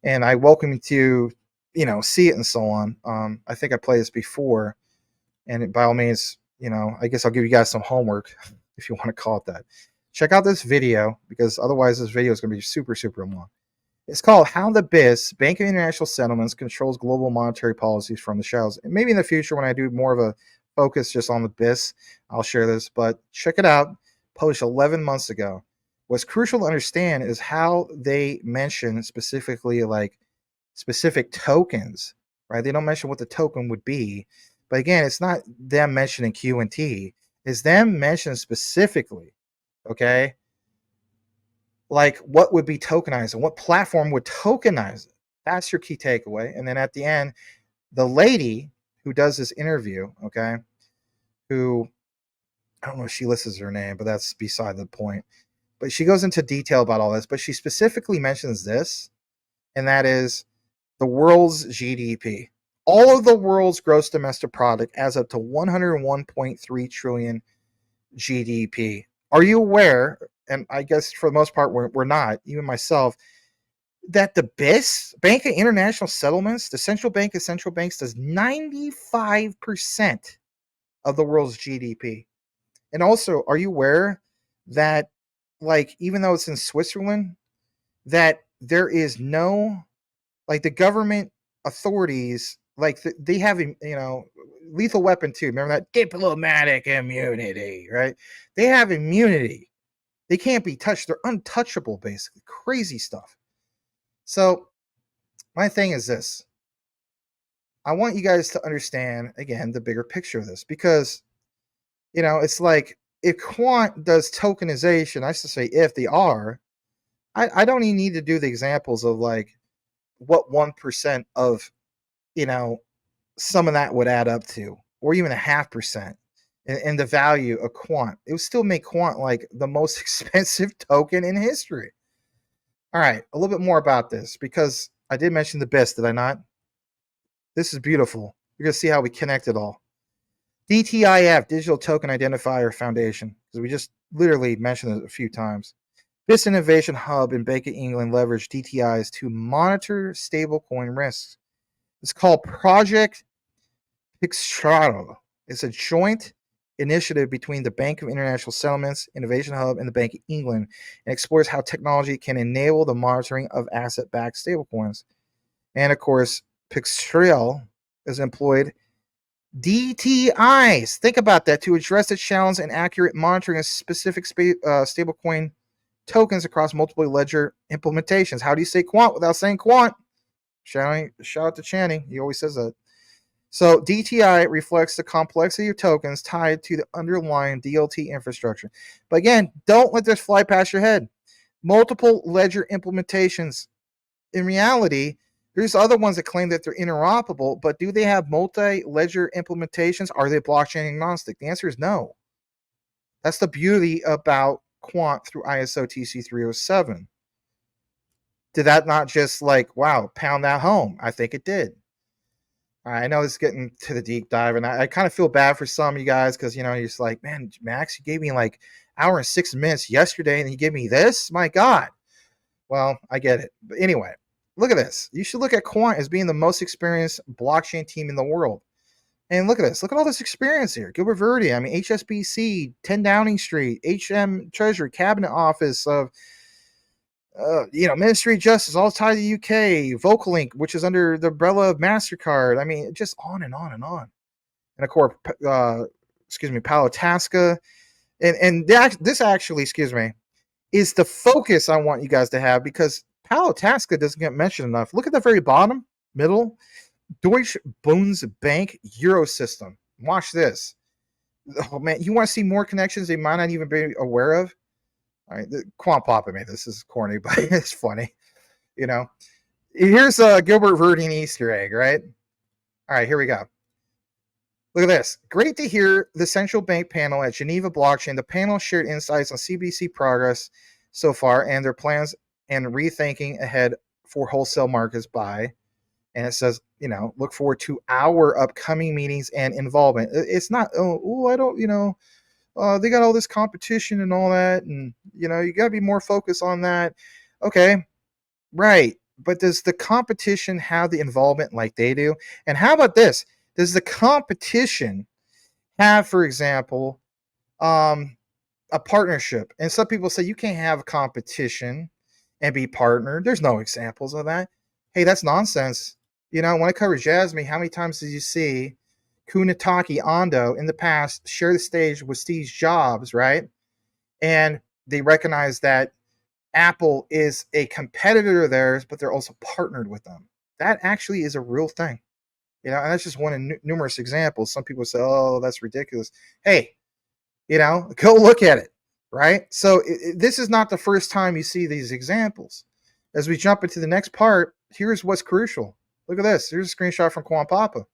and I welcome you to, see it and so on. I think I played this before, and by all means, I guess I'll give you guys some homework if you want to call it that. Check out this video, because otherwise this video is going to be super, super long. It's called How the BIS, Bank of International Settlements, Controls Global Monetary Policies from the Shadows. And maybe in the future, when I do more of a focus just on the BIS, I'll share this. But check it out. Published 11 months ago. What's crucial to understand is how they mention specifically like specific tokens, right? They don't mention what the token would be. But again, it's not them mentioning QNT. It's them mentioning specifically, okay, like what would be tokenized and what platform would tokenize it. That's your key takeaway. And then at the end, the lady who does this interview, okay, who, I don't know if she lists her name, but that's beside the point. But she goes into detail about all this, but she specifically mentions this, and that is the world's GDP. All of the world's gross domestic product adds up to 101.3 trillion GDP. Are you aware, and I guess for the most part we're not, even myself, that the BIS, Bank of International Settlements, the central bank of central banks, does 95% of the world's GDP? And also, are you aware that, like, even though it's in Switzerland, that there is no, like, the government authorities, like, they have, lethal weapon too. Remember that diplomatic immunity, right? They have immunity. They can't be touched. They're untouchable, basically. Crazy stuff. So my thing is this. I want you guys to understand, again, the bigger picture of this, because, it's like if Quant does tokenization, I should say if they are, I don't even need to do the examples of like what 1% of some of that would add up to, or even 0.5% in the value of Quant. It would still make Quant like the most expensive token in history. All right, a little bit more about this, because I did mention the BIS, did I not? This is beautiful. You're going to see how we connect it all. DTIF, Digital Token Identifier Foundation, because we just literally mentioned it a few times. BIS Innovation Hub in Banque, England leveraged DTIs to monitor stablecoin risks. It's called Project Pixtrado. It's a joint initiative between the Bank of International Settlements, Innovation Hub, and the Bank of England, and explores how technology can enable the monitoring of asset-backed stablecoins. And of course, Pixtrado is employed DTIs. Think about that, to address the challenge and accurate monitoring of specific stablecoin tokens across multiple ledger implementations. How do you say Quant without saying Quant? Shout out to Channing. He always says that. So DTI reflects the complexity of tokens tied to the underlying DLT infrastructure. But again, don't let this fly past your head. Multiple ledger implementations. In reality, there's other ones that claim that they're interoperable, but do they have multi-ledger implementations? Are they blockchain agnostic? The answer is no. That's the beauty about Quant through ISO TC 307. Did that not just wow, pound that home? I think it did. I know it's getting to the deep dive, and I kind of feel bad for some of you guys, because you're just like, man, Max, you gave me hour and 6 minutes yesterday, and you gave me this? My God. Well, I get it. But anyway, look at this. You should look at Quant as being the most experienced blockchain team in the world. And look at this. Look at all this experience here. Gilbert Verdian, HSBC, 10 Downing Street, HM Treasury, Cabinet Office of Ministry of Justice, all tied to the UK, Vocalink, which is under the umbrella of MasterCard. Just on and on and on. And of course, Palo Tasca. And this actually, is the focus I want you guys to have, because Palo Tasca doesn't get mentioned enough. Look at the very bottom, middle, Deutsche Bundesbank Eurosystem. Watch this. Oh man, you want to see more connections they might not even be aware of? All right, Quant Papa made this. This is corny, but it's funny. Here's a Gilbert Verdian Easter egg, right? All right, here we go. Look at this. Great to hear the central bank panel at Geneva Blockchain. The panel shared insights on CBDC progress so far and their plans and rethinking ahead for wholesale markets by. And it says, look forward to our upcoming meetings and involvement. It's not, I don't, they got all this competition and all that, and you got to be more focused on that. Okay, right. But does the competition have the involvement like they do? And how about this? Does the competition have, for example, a partnership? And some people say you can't have a competition and be partnered. There's no examples of that. Hey, that's nonsense. When I cover Jasmine, how many times did you see Kunitake Ando in the past share the stage with Steve Jobs, right? And they recognize that Apple is a competitor of theirs, but they're also partnered with them. That actually is a real thing. And that's just one of numerous examples. Some people say, oh, that's ridiculous. Hey, go look at it, right? So this is not the first time you see these examples. As we jump into the next part, here's what's crucial. Look at this. Here's a screenshot from Quant Papa.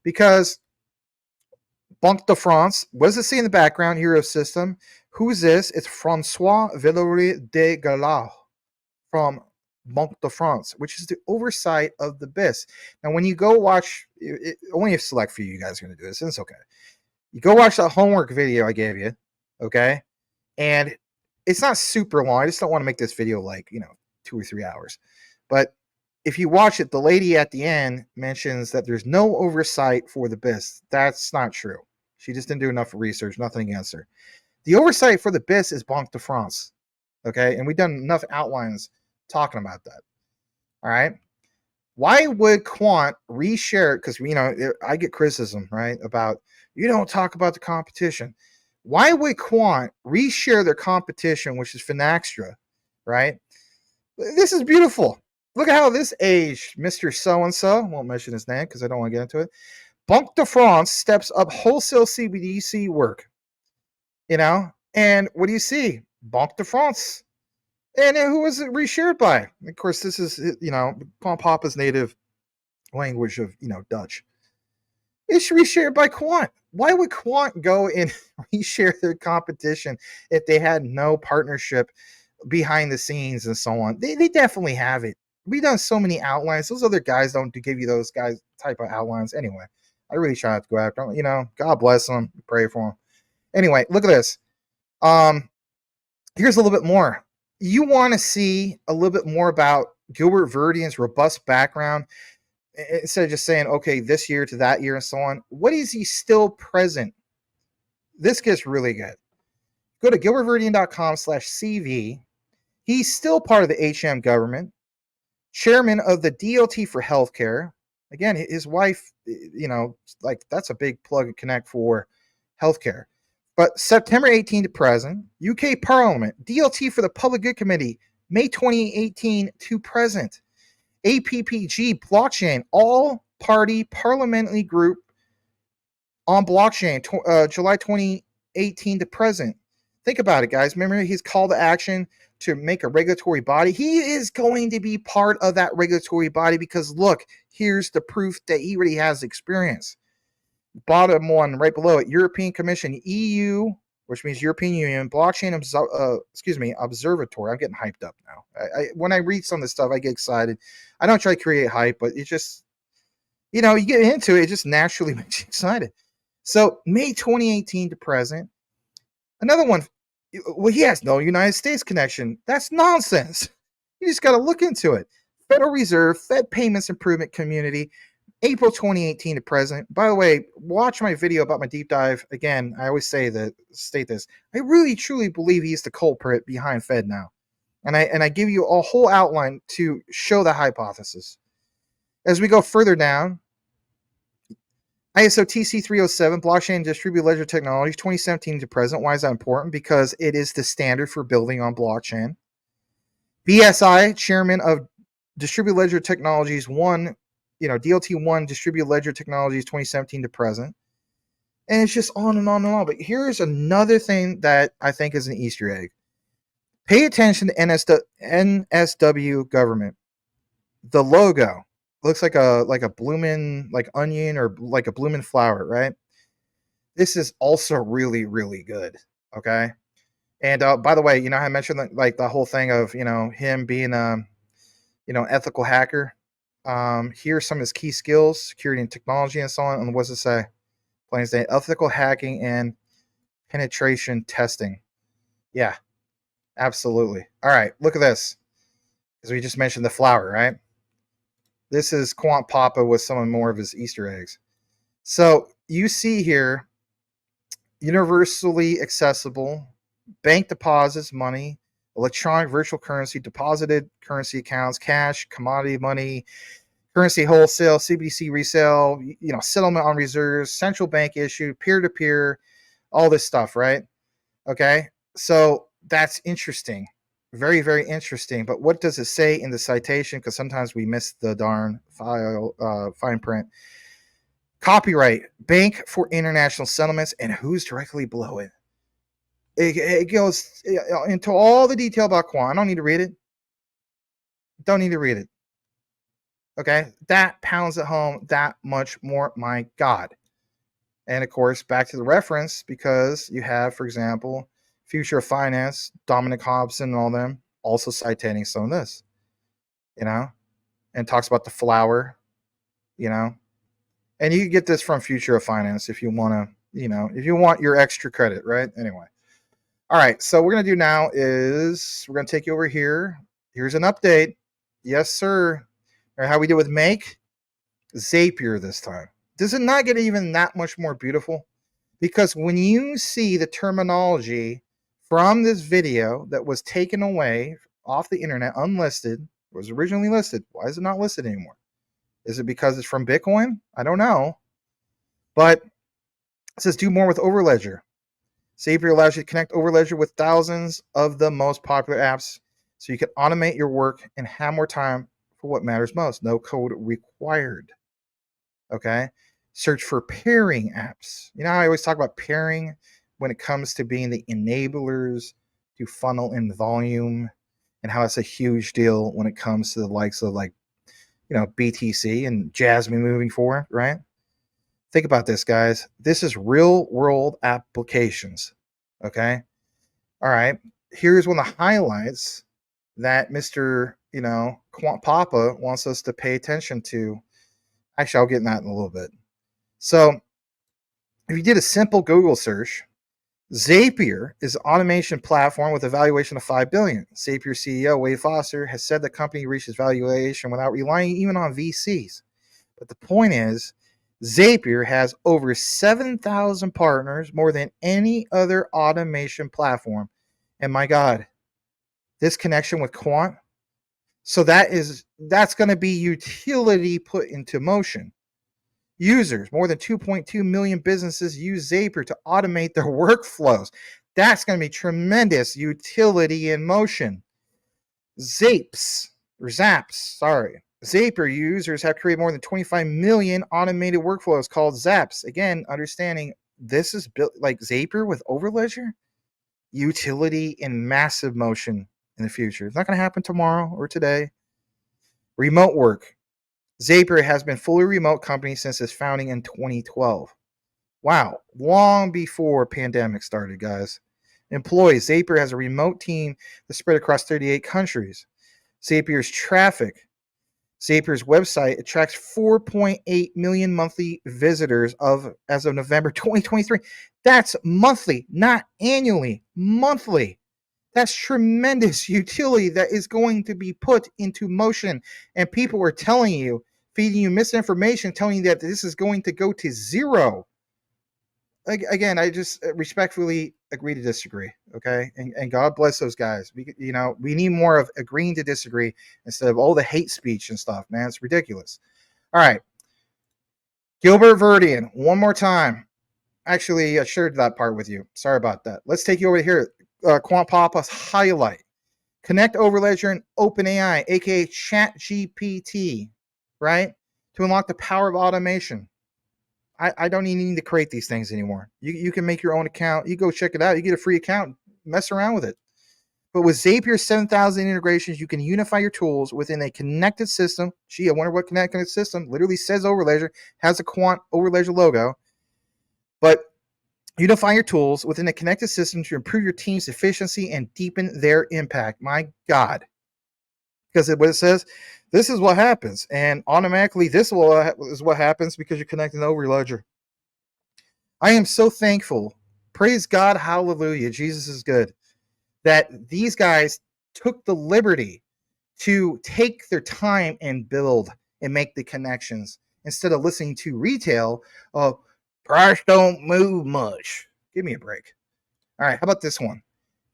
Because Banque de France, what does it say in the background? Hero system. Who is this? It's Francois Villeroy de Galau from Banque de France, which is the oversight of the BIS. Now, when you go watch, only a select few of you guys are going to do this, and it's okay. You go watch that homework video I gave you, okay? And it's not super long. I just don't want to make this video 2 or 3 hours. But if you watch it, the lady at the end mentions that there's no oversight for the BIS. That's not true. She just didn't do enough research, nothing against her. The oversight for the BIS is Banque de France, okay? And we've done enough outlines talking about that, all right? Why would Quant reshare it? Because, I get criticism, right, about you don't talk about the competition. Why would Quant reshare their competition, which is Finaxtra, right? This is beautiful. Look at how this aged, Mr. So-and-so, won't mention his name because I don't want to get into it. Banque de France steps up wholesale CBDC work, and what do you see? Banque de France. And who was it reshared by? Of course, this is, Quant Papa's native language of, Dutch. It should be shared by Quant. Why would Quant go and reshare their competition if they had no partnership behind the scenes and so on? They definitely have it. We've done so many outlines. Those other guys don't give you those guys type of outlines. Anyway, I really try to go after them. God bless them. Pray for them. Anyway, look at this. Here's a little bit more. You want to see a little bit more about Gilbert Verdian's robust background instead of just saying, okay, this year to that year and so on. What is he still present? This gets really good. Go to gilbertverdian.com/CV. He's still part of the HM government, chairman of the DOT for healthcare. Again, his wife, that's a big plug and connect for healthcare. But September 18 to present, UK Parliament, DLT for the Public Good Committee, May 2018 to present. APPG blockchain, all party parliamentary group on blockchain, July 2018 to present. Think about it, guys. Remember his call to action to make a regulatory body? He is going to be part of that regulatory body because, look, here's the proof that he already has experience. Bottom one, right below it, European Commission, EU, which means European Union, Blockchain Observatory. I'm getting hyped up now. When I read some of this stuff, I get excited. I don't try to create hype, but it just, you get into it, it just naturally makes you excited. So May 2018 to present. Another one, well, he has no United States connection. That's nonsense. You just got to look into it. Federal Reserve, Fed Payments Improvement Community, April 2018 to present. By the way, watch my video about my deep dive. Again, I always state this. I really, truly believe he's the culprit behind Fed now. And I give you a whole outline to show the hypothesis. As we go further down, ISO TC 307, Blockchain Distributed Ledger Technologies, 2017 to present. Why is that important? Because it is the standard for building on blockchain. BSI, Chairman of Distributed Ledger Technologies 1, DLT1, Distributed Ledger Technologies, 2017 to present. And it's just on and on and on. But here's another thing that I think is an Easter egg. Pay attention to NSW government. The logo looks like a blooming onion or like a blooming flower, right? This is also really, really good. Okay. And by the way, I mentioned the whole thing of him being ethical hacker. Here's some of his key skills: security and technology, and so on. And what does it say? Plain say ethical hacking and penetration testing. Yeah, absolutely. All right, look at this. Because we just mentioned the flower, right? This is Quant Papa with some more of his Easter eggs. So you see here, universally accessible bank deposits, money, electronic virtual currency, deposited currency accounts, cash, commodity money, currency wholesale, CBDC resale, settlement on reserves, central bank issue, peer-to-peer, all this stuff, right? Okay, so that's interesting. Very, very interesting. But what does it say in the citation? Because sometimes we miss the darn fine print. Copyright, Banque for International Settlements, and who's directly below it? It goes into all the detail about Quant. I don't need to read it. Don't need to read it. Okay, that pounds it home that much more. My God. And of course, back to the reference, because you have, for example, Future of Finance, Dominic Hobson, and all them also citing some of this, and talks about the flower, and you can get this from Future of Finance if you want to, if you want your extra credit, right? Anyway. All right, so what we're going to do now is we're going to take you over here. Here's an update. Yes, sir. All right, how we did with Make, Zapier this time. Does it not get even that much more beautiful? Because when you see the terminology from this video that was taken away off the internet, unlisted, was originally listed. Why is it not listed anymore? Is it because it's from Bitcoin? I don't know. But it says do more with Overledger. Zapier allows you to connect Overledger with thousands of the most popular apps so you can automate your work and have more time for what matters most. No code required. Okay? Search for pairing apps. I always talk about pairing when it comes to being the enablers to funnel in volume and how it's a huge deal when it comes to the likes of BTC and Jasmine moving forward, right? Think about this, guys. This is real world applications. Okay. All right. Here's one of the highlights that Mr. Quant Papa wants us to pay attention to. Actually, I'll get in that in a little bit. So, if you did a simple Google search, Zapier is an automation platform with a valuation of $5 billion. Zapier CEO Wade Foster has said the company reaches valuation without relying even on VCs. But the point is, Zapier has over 7,000 partners, more than any other automation platform. And my God, this connection with Quant, so that's going to be utility put into motion. Users, more than 2.2 million businesses use Zapier to automate their workflows. That's going to be tremendous utility in motion. Zapier users have created more than 25 million automated workflows called Zaps. Again, understanding this is built like Zapier with Overledger. Utility in massive motion in the future. It's not going to happen tomorrow or today. Remote work. Zapier has been fully remote company since its founding in 2012. Wow, long before pandemic started, guys. Employees. Zapier has a remote team that's spread across 38 countries. Zapier's traffic. Zapier's website attracts 4.8 million monthly visitors as of November 2023. That's monthly, not annually, monthly. That's tremendous utility that is going to be put into motion. And people are telling you, feeding you misinformation, telling you that this is going to go to zero. Again, I just respectfully agree to disagree. Okay. And God bless those guys. We need more of agreeing to disagree instead of all the hate speech and stuff, man. It's ridiculous. All right. Gilbert Verdian, one more time. Actually, I shared that part with you. Sorry about that. Let's take you over here. Quant Papa's highlight. Connect Overledger and OpenAI, aka ChatGPT, right? To unlock the power of automation. I don't even need to create these things anymore. You can make your own account. You go check it out. You get a free account. Mess around with it. But with Zapier's 7,000 integrations, you can unify your tools within a connected system. Gee, I wonder what connected system literally says Overledger, has a Quant Overledger logo. But unify your tools within a connected system to improve your team's efficiency and deepen their impact. My God. Because what it says, this is what happens. And automatically, this is what happens because you're connecting to Overledger. I am so thankful. Praise God. Hallelujah. Jesus is good. That these guys took the liberty to take their time and build and make the connections instead of listening to retail of price don't move much. Give me a break. All right, how about this one?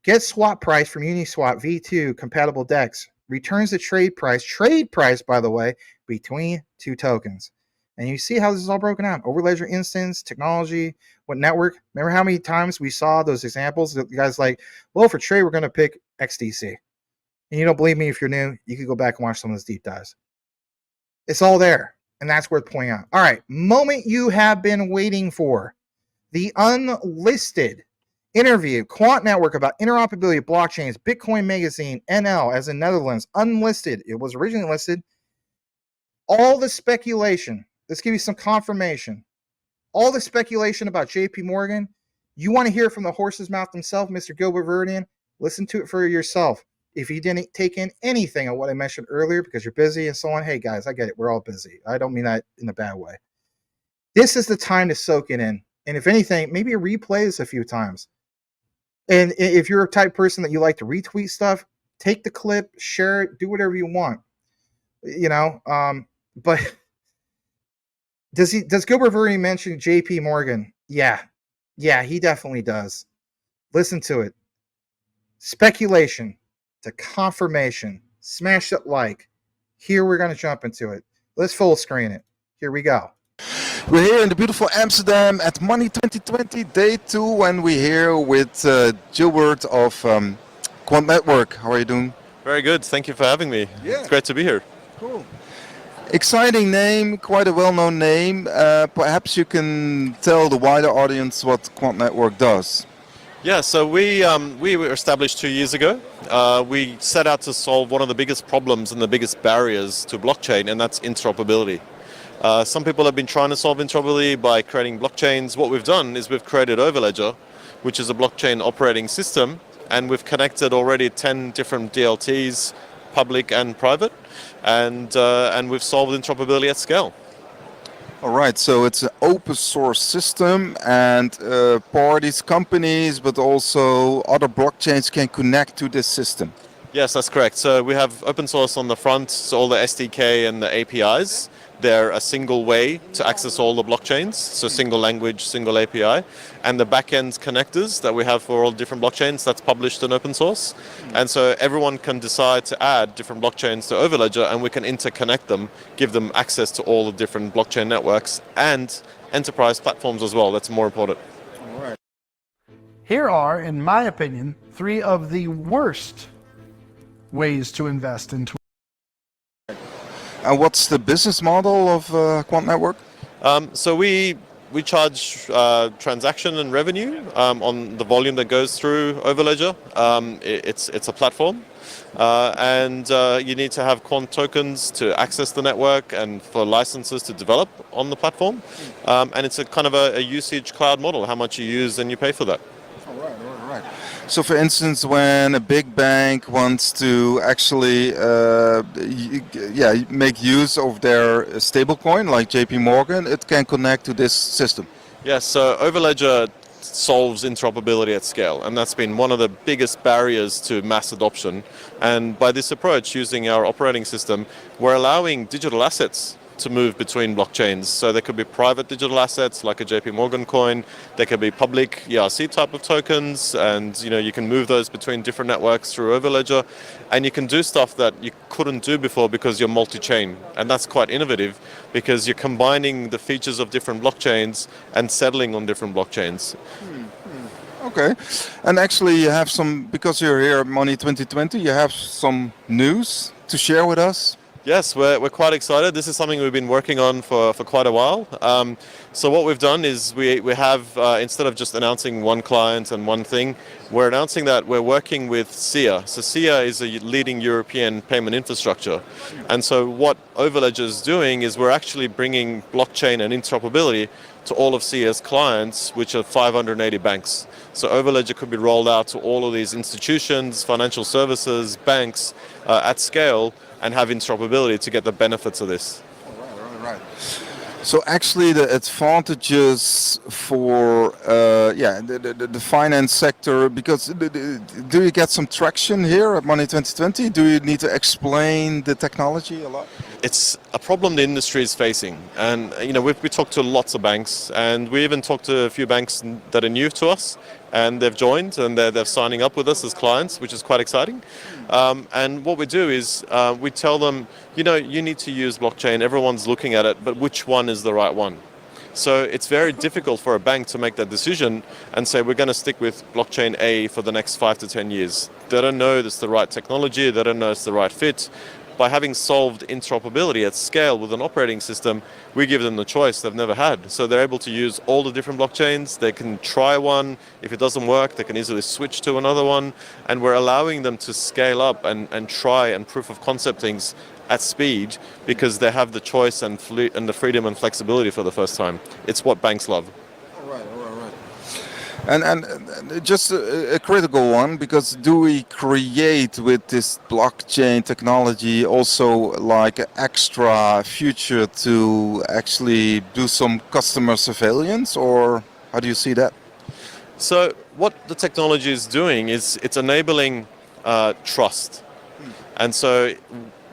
Get swap price from Uniswap V2 compatible DEX. Returns the trade price, by the way, between two tokens. And you see how this is all broken out. Overledger instance, technology, what network. Remember how many times we saw those examples? The guys like, well, for trade, we're going to pick XDC. And you don't believe me if you're new, you can go back and watch some of those deep dives. It's all there. And that's worth pointing out. All right, moment you have been waiting for. The Unlisted interview, Quant Network about interoperability of blockchains, Bitcoin Magazine, NL, as in Netherlands, Unlisted. It was originally listed. All the speculation. Let's give you some confirmation. All the speculation about JP Morgan, you want to hear from the horse's mouth himself, Mr. Gilbert Verdian, listen to it for yourself. If you didn't take in anything of what I mentioned earlier because you're busy and so on, hey guys, I get it. We're all busy. I don't mean that in a bad way. This is the time to soak it in. And if anything, maybe replay this a few times. And if you're a type person that you like to retweet stuff, take the clip, share it, do whatever you want. But does Gilbert Verdian mention JP Morgan? Yeah, he definitely does. Listen to it. Speculation to confirmation. Smash that like. Here we're going to jump into it. Let's full screen it. Here we go. We're here in the beautiful Amsterdam at Money 2020, day 2, and we're here with Gilbert of Quant Network. How are you doing? Very good. Thank you for having me. Yeah. It's great to be here. Cool. Exciting name, quite a well-known name. Perhaps you can tell the wider audience what Quant Network does. Yeah, so we were established 2 years ago. We set out to solve one of the biggest problems and the biggest barriers to blockchain, and that's interoperability. Some people have been trying to solve interoperability by creating blockchains. What we've done is we've created Overledger, which is a blockchain operating system, and we've connected already 10 different DLTs, public and private, and we've solved interoperability at scale. All right, so it's an open source system, and parties, companies, but also other blockchains can connect to this system. Yes, that's correct. So we have open source on the front, so all the SDK and the APIs. They're a single way to access all the blockchains, so single language, single API. And the backend connectors that we have for all different blockchains, that's published in open source. And so everyone can decide to add different blockchains to Overledger, and we can interconnect them, give them access to all the different blockchain networks and enterprise platforms as well. That's more important. All right. Here are, in my opinion, 3 of the worst ways to invest into. And what's the business model of Quant Network? So we charge transaction and revenue on the volume that goes through Overledger. It's a platform, and you need to have Quant tokens to access the network and for licenses to develop on the platform. And it's a kind of a usage cloud model, how much you use and you pay for that. All right, all right. So for instance, when a big bank wants to actually make use of their stablecoin, like JP Morgan, it can connect to this system. Yes, so Overledger solves interoperability at scale, and that's been one of the biggest barriers to mass adoption. And by this approach, using our operating system, we're allowing digital assets to move between blockchains. So there could be private digital assets like a JP Morgan coin, there could be public ERC type of tokens, and you can move those between different networks through Overledger, and you can do stuff that you couldn't do before because you're multi-chain. And that's quite innovative because you're combining the features of different blockchains and settling on different blockchains. Okay, and actually you have some, because you're here at Money 2020, you have some news to share with us. Yes, we're quite excited. This is something we've been working on for quite a while. So what we've done is we have, instead of just announcing one client and one thing, we're announcing that we're working with SIA. So SIA is a leading European payment infrastructure. And so what Overledger is doing is we're actually bringing blockchain and interoperability to all of SIA's clients, which are 580 banks. So Overledger could be rolled out to all of these institutions, financial services, banks at scale, and have interoperability to get the benefits of this. Right. So actually the advantages for the finance sector, because do you get some traction here at Money 2020? Do you need to explain the technology a lot? It's a problem the industry is facing, and we talked to lots of banks, and we even talked to a few banks that are new to us, and they've joined and they're signing up with us as clients, which is quite exciting. And what we do is we tell them, you need to use blockchain. Everyone's looking at it, but which one is the right one? So it's very difficult for a bank to make that decision and say, we're going to stick with blockchain A for the next 5 to 10 years. They don't know it's the right technology. They don't know it's the right fit. By having solved interoperability at scale with an operating system, we give them the choice they've never had. So they're able to use all the different blockchains. They can try one. If it doesn't work, they can easily switch to another one. And we're allowing them to scale up and try and proof of concept things at speed because they have the choice and the freedom and flexibility for the first time. It's what banks love. And just a critical one, because do we create with this blockchain technology also like an extra feature to actually do some customer surveillance, or how do you see that? So what the technology is doing is it's enabling trust. And so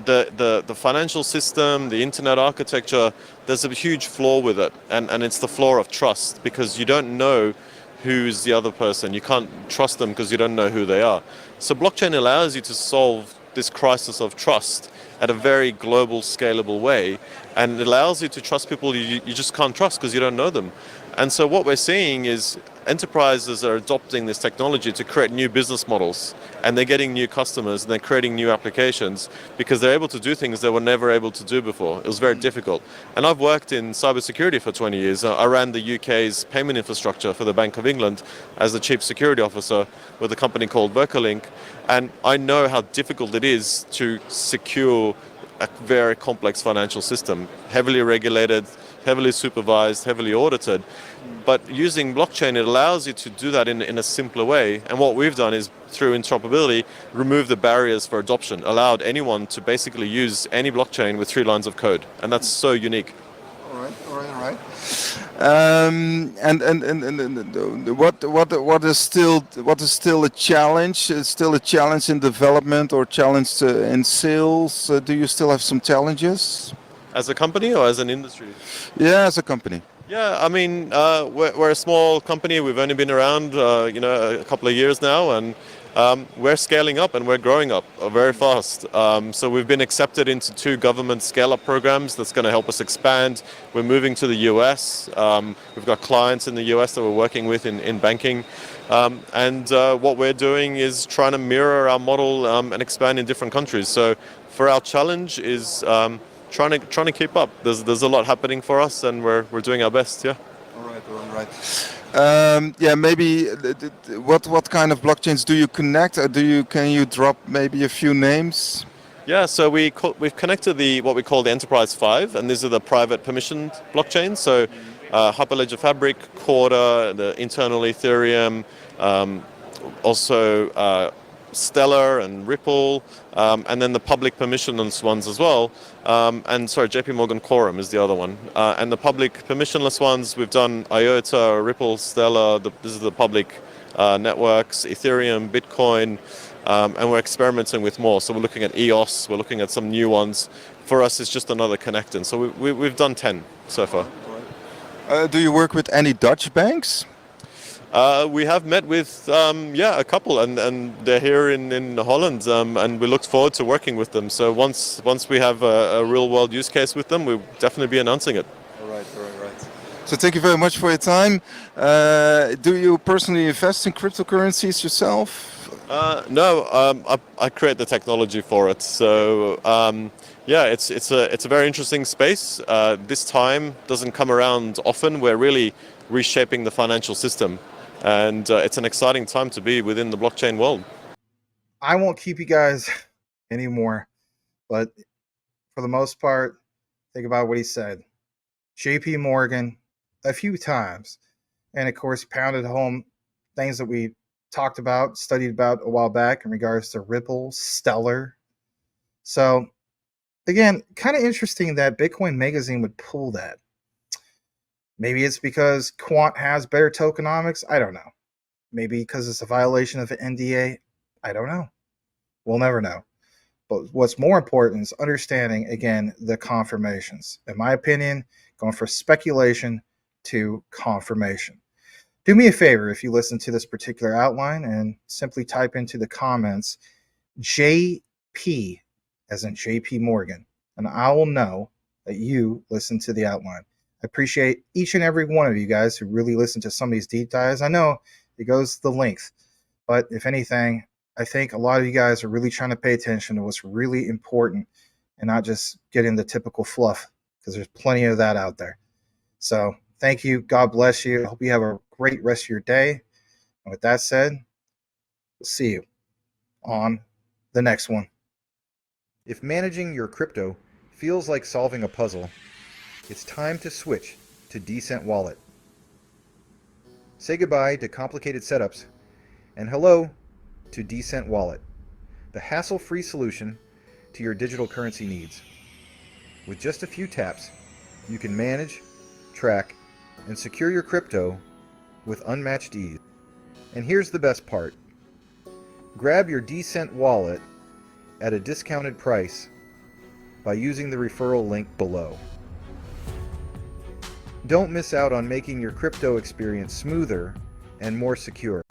the financial system, the internet architecture, there's a huge flaw with it. And it's the flaw of trust, because you don't know who's the other person. You can't trust them because you don't know who they are. So blockchain allows you to solve this crisis of trust at a very global, scalable way. And it allows you to trust people you just can't trust because you don't know them. And so what we're seeing is enterprises are adopting this technology to create new business models, and they're getting new customers and they're creating new applications because they're able to do things they were never able to do before. It was very difficult. And I've worked in cybersecurity for 20 years. I ran the UK's payment infrastructure for the Bank of England as the chief security officer with a company called Verdian, and I know how difficult it is to secure a very complex financial system, heavily regulated, heavily supervised, heavily audited. But using blockchain, it allows you to do that in a simpler way. And what we've done is, through interoperability, remove the barriers for adoption, allowed anyone to basically use any blockchain with 3 lines of code. And that's so unique. All right. And what is still a challenge? Is still a challenge in development or challenge in sales? Do you still have some challenges? As a company or as an industry? Yeah, as a company. Yeah, I mean, we're a small company. We've only been around, a couple of years now, and we're scaling up and we're growing up very fast. So we've been accepted into 2 government scale-up programs that's going to help us expand. We're moving to the US. We've got clients in the US that we're working with in banking. And what we're doing is trying to mirror our model and expand in different countries. So for our challenge is trying to keep up. There's a lot happening for us, and we're doing our best. Yeah. All right. Maybe what kind of blockchains do you connect? Can you drop maybe a few names? Yeah, so we've connected what we call the Enterprise 5, and these are the private permissioned blockchains. So Hyperledger Fabric, Corda, the internal Ethereum, also Stellar and Ripple, and then the public permissionless ones as well. JP Morgan Quorum is the other one. And the public permissionless ones, we've done IOTA, Ripple, Stellar. This is the public networks, Ethereum, Bitcoin, and we're experimenting with more. So we're looking at EOS, we're looking at some new ones. For us, it's just another connector. So we've done 10 so far. Do you work with any Dutch banks? We have met with a couple, and they're here in Holland, and we look forward to working with them. So once we have a real world use case with them, we'll definitely be announcing it. All right. So thank you very much for your time. Do you personally invest in cryptocurrencies yourself? No, I create the technology for it. So it's a very interesting space. This time doesn't come around often. We're really reshaping the financial system. And it's an exciting time to be within the blockchain world. I won't keep you guys anymore, but for the most part, think about what he said. JP Morgan a few times, and of course pounded home things that we talked about, studied about a while back in regards to Ripple, Stellar. So again, kind of interesting that Bitcoin Magazine would pull that. Maybe it's because Quant has better tokenomics. I don't know. Maybe because it's a violation of an NDA. I don't know. We'll never know. But what's more important is understanding, again, the confirmations. In my opinion, going from speculation to confirmation. Do me a favor if you listen to this particular outline and simply type into the comments JP, as in JP Morgan, and I will know that you listened to the outline. I appreciate each and every one of you guys who really listen to some of these deep dives. I know it goes the length, but if anything, I think a lot of you guys are really trying to pay attention to what's really important and not just getting the typical fluff, because there's plenty of that out there. So thank you. God bless you. I hope you have a great rest of your day. And with that said, we'll see you on the next one. If managing your crypto feels like solving a puzzle, it's time to switch to Decent Wallet. Say goodbye to complicated setups and hello to Decent Wallet, the hassle-free solution to your digital currency needs. With just a few taps, you can manage, track, and secure your crypto with unmatched ease. And here's the best part. Grab your Decent Wallet at a discounted price by using the referral link below. Don't miss out on making your crypto experience smoother and more secure.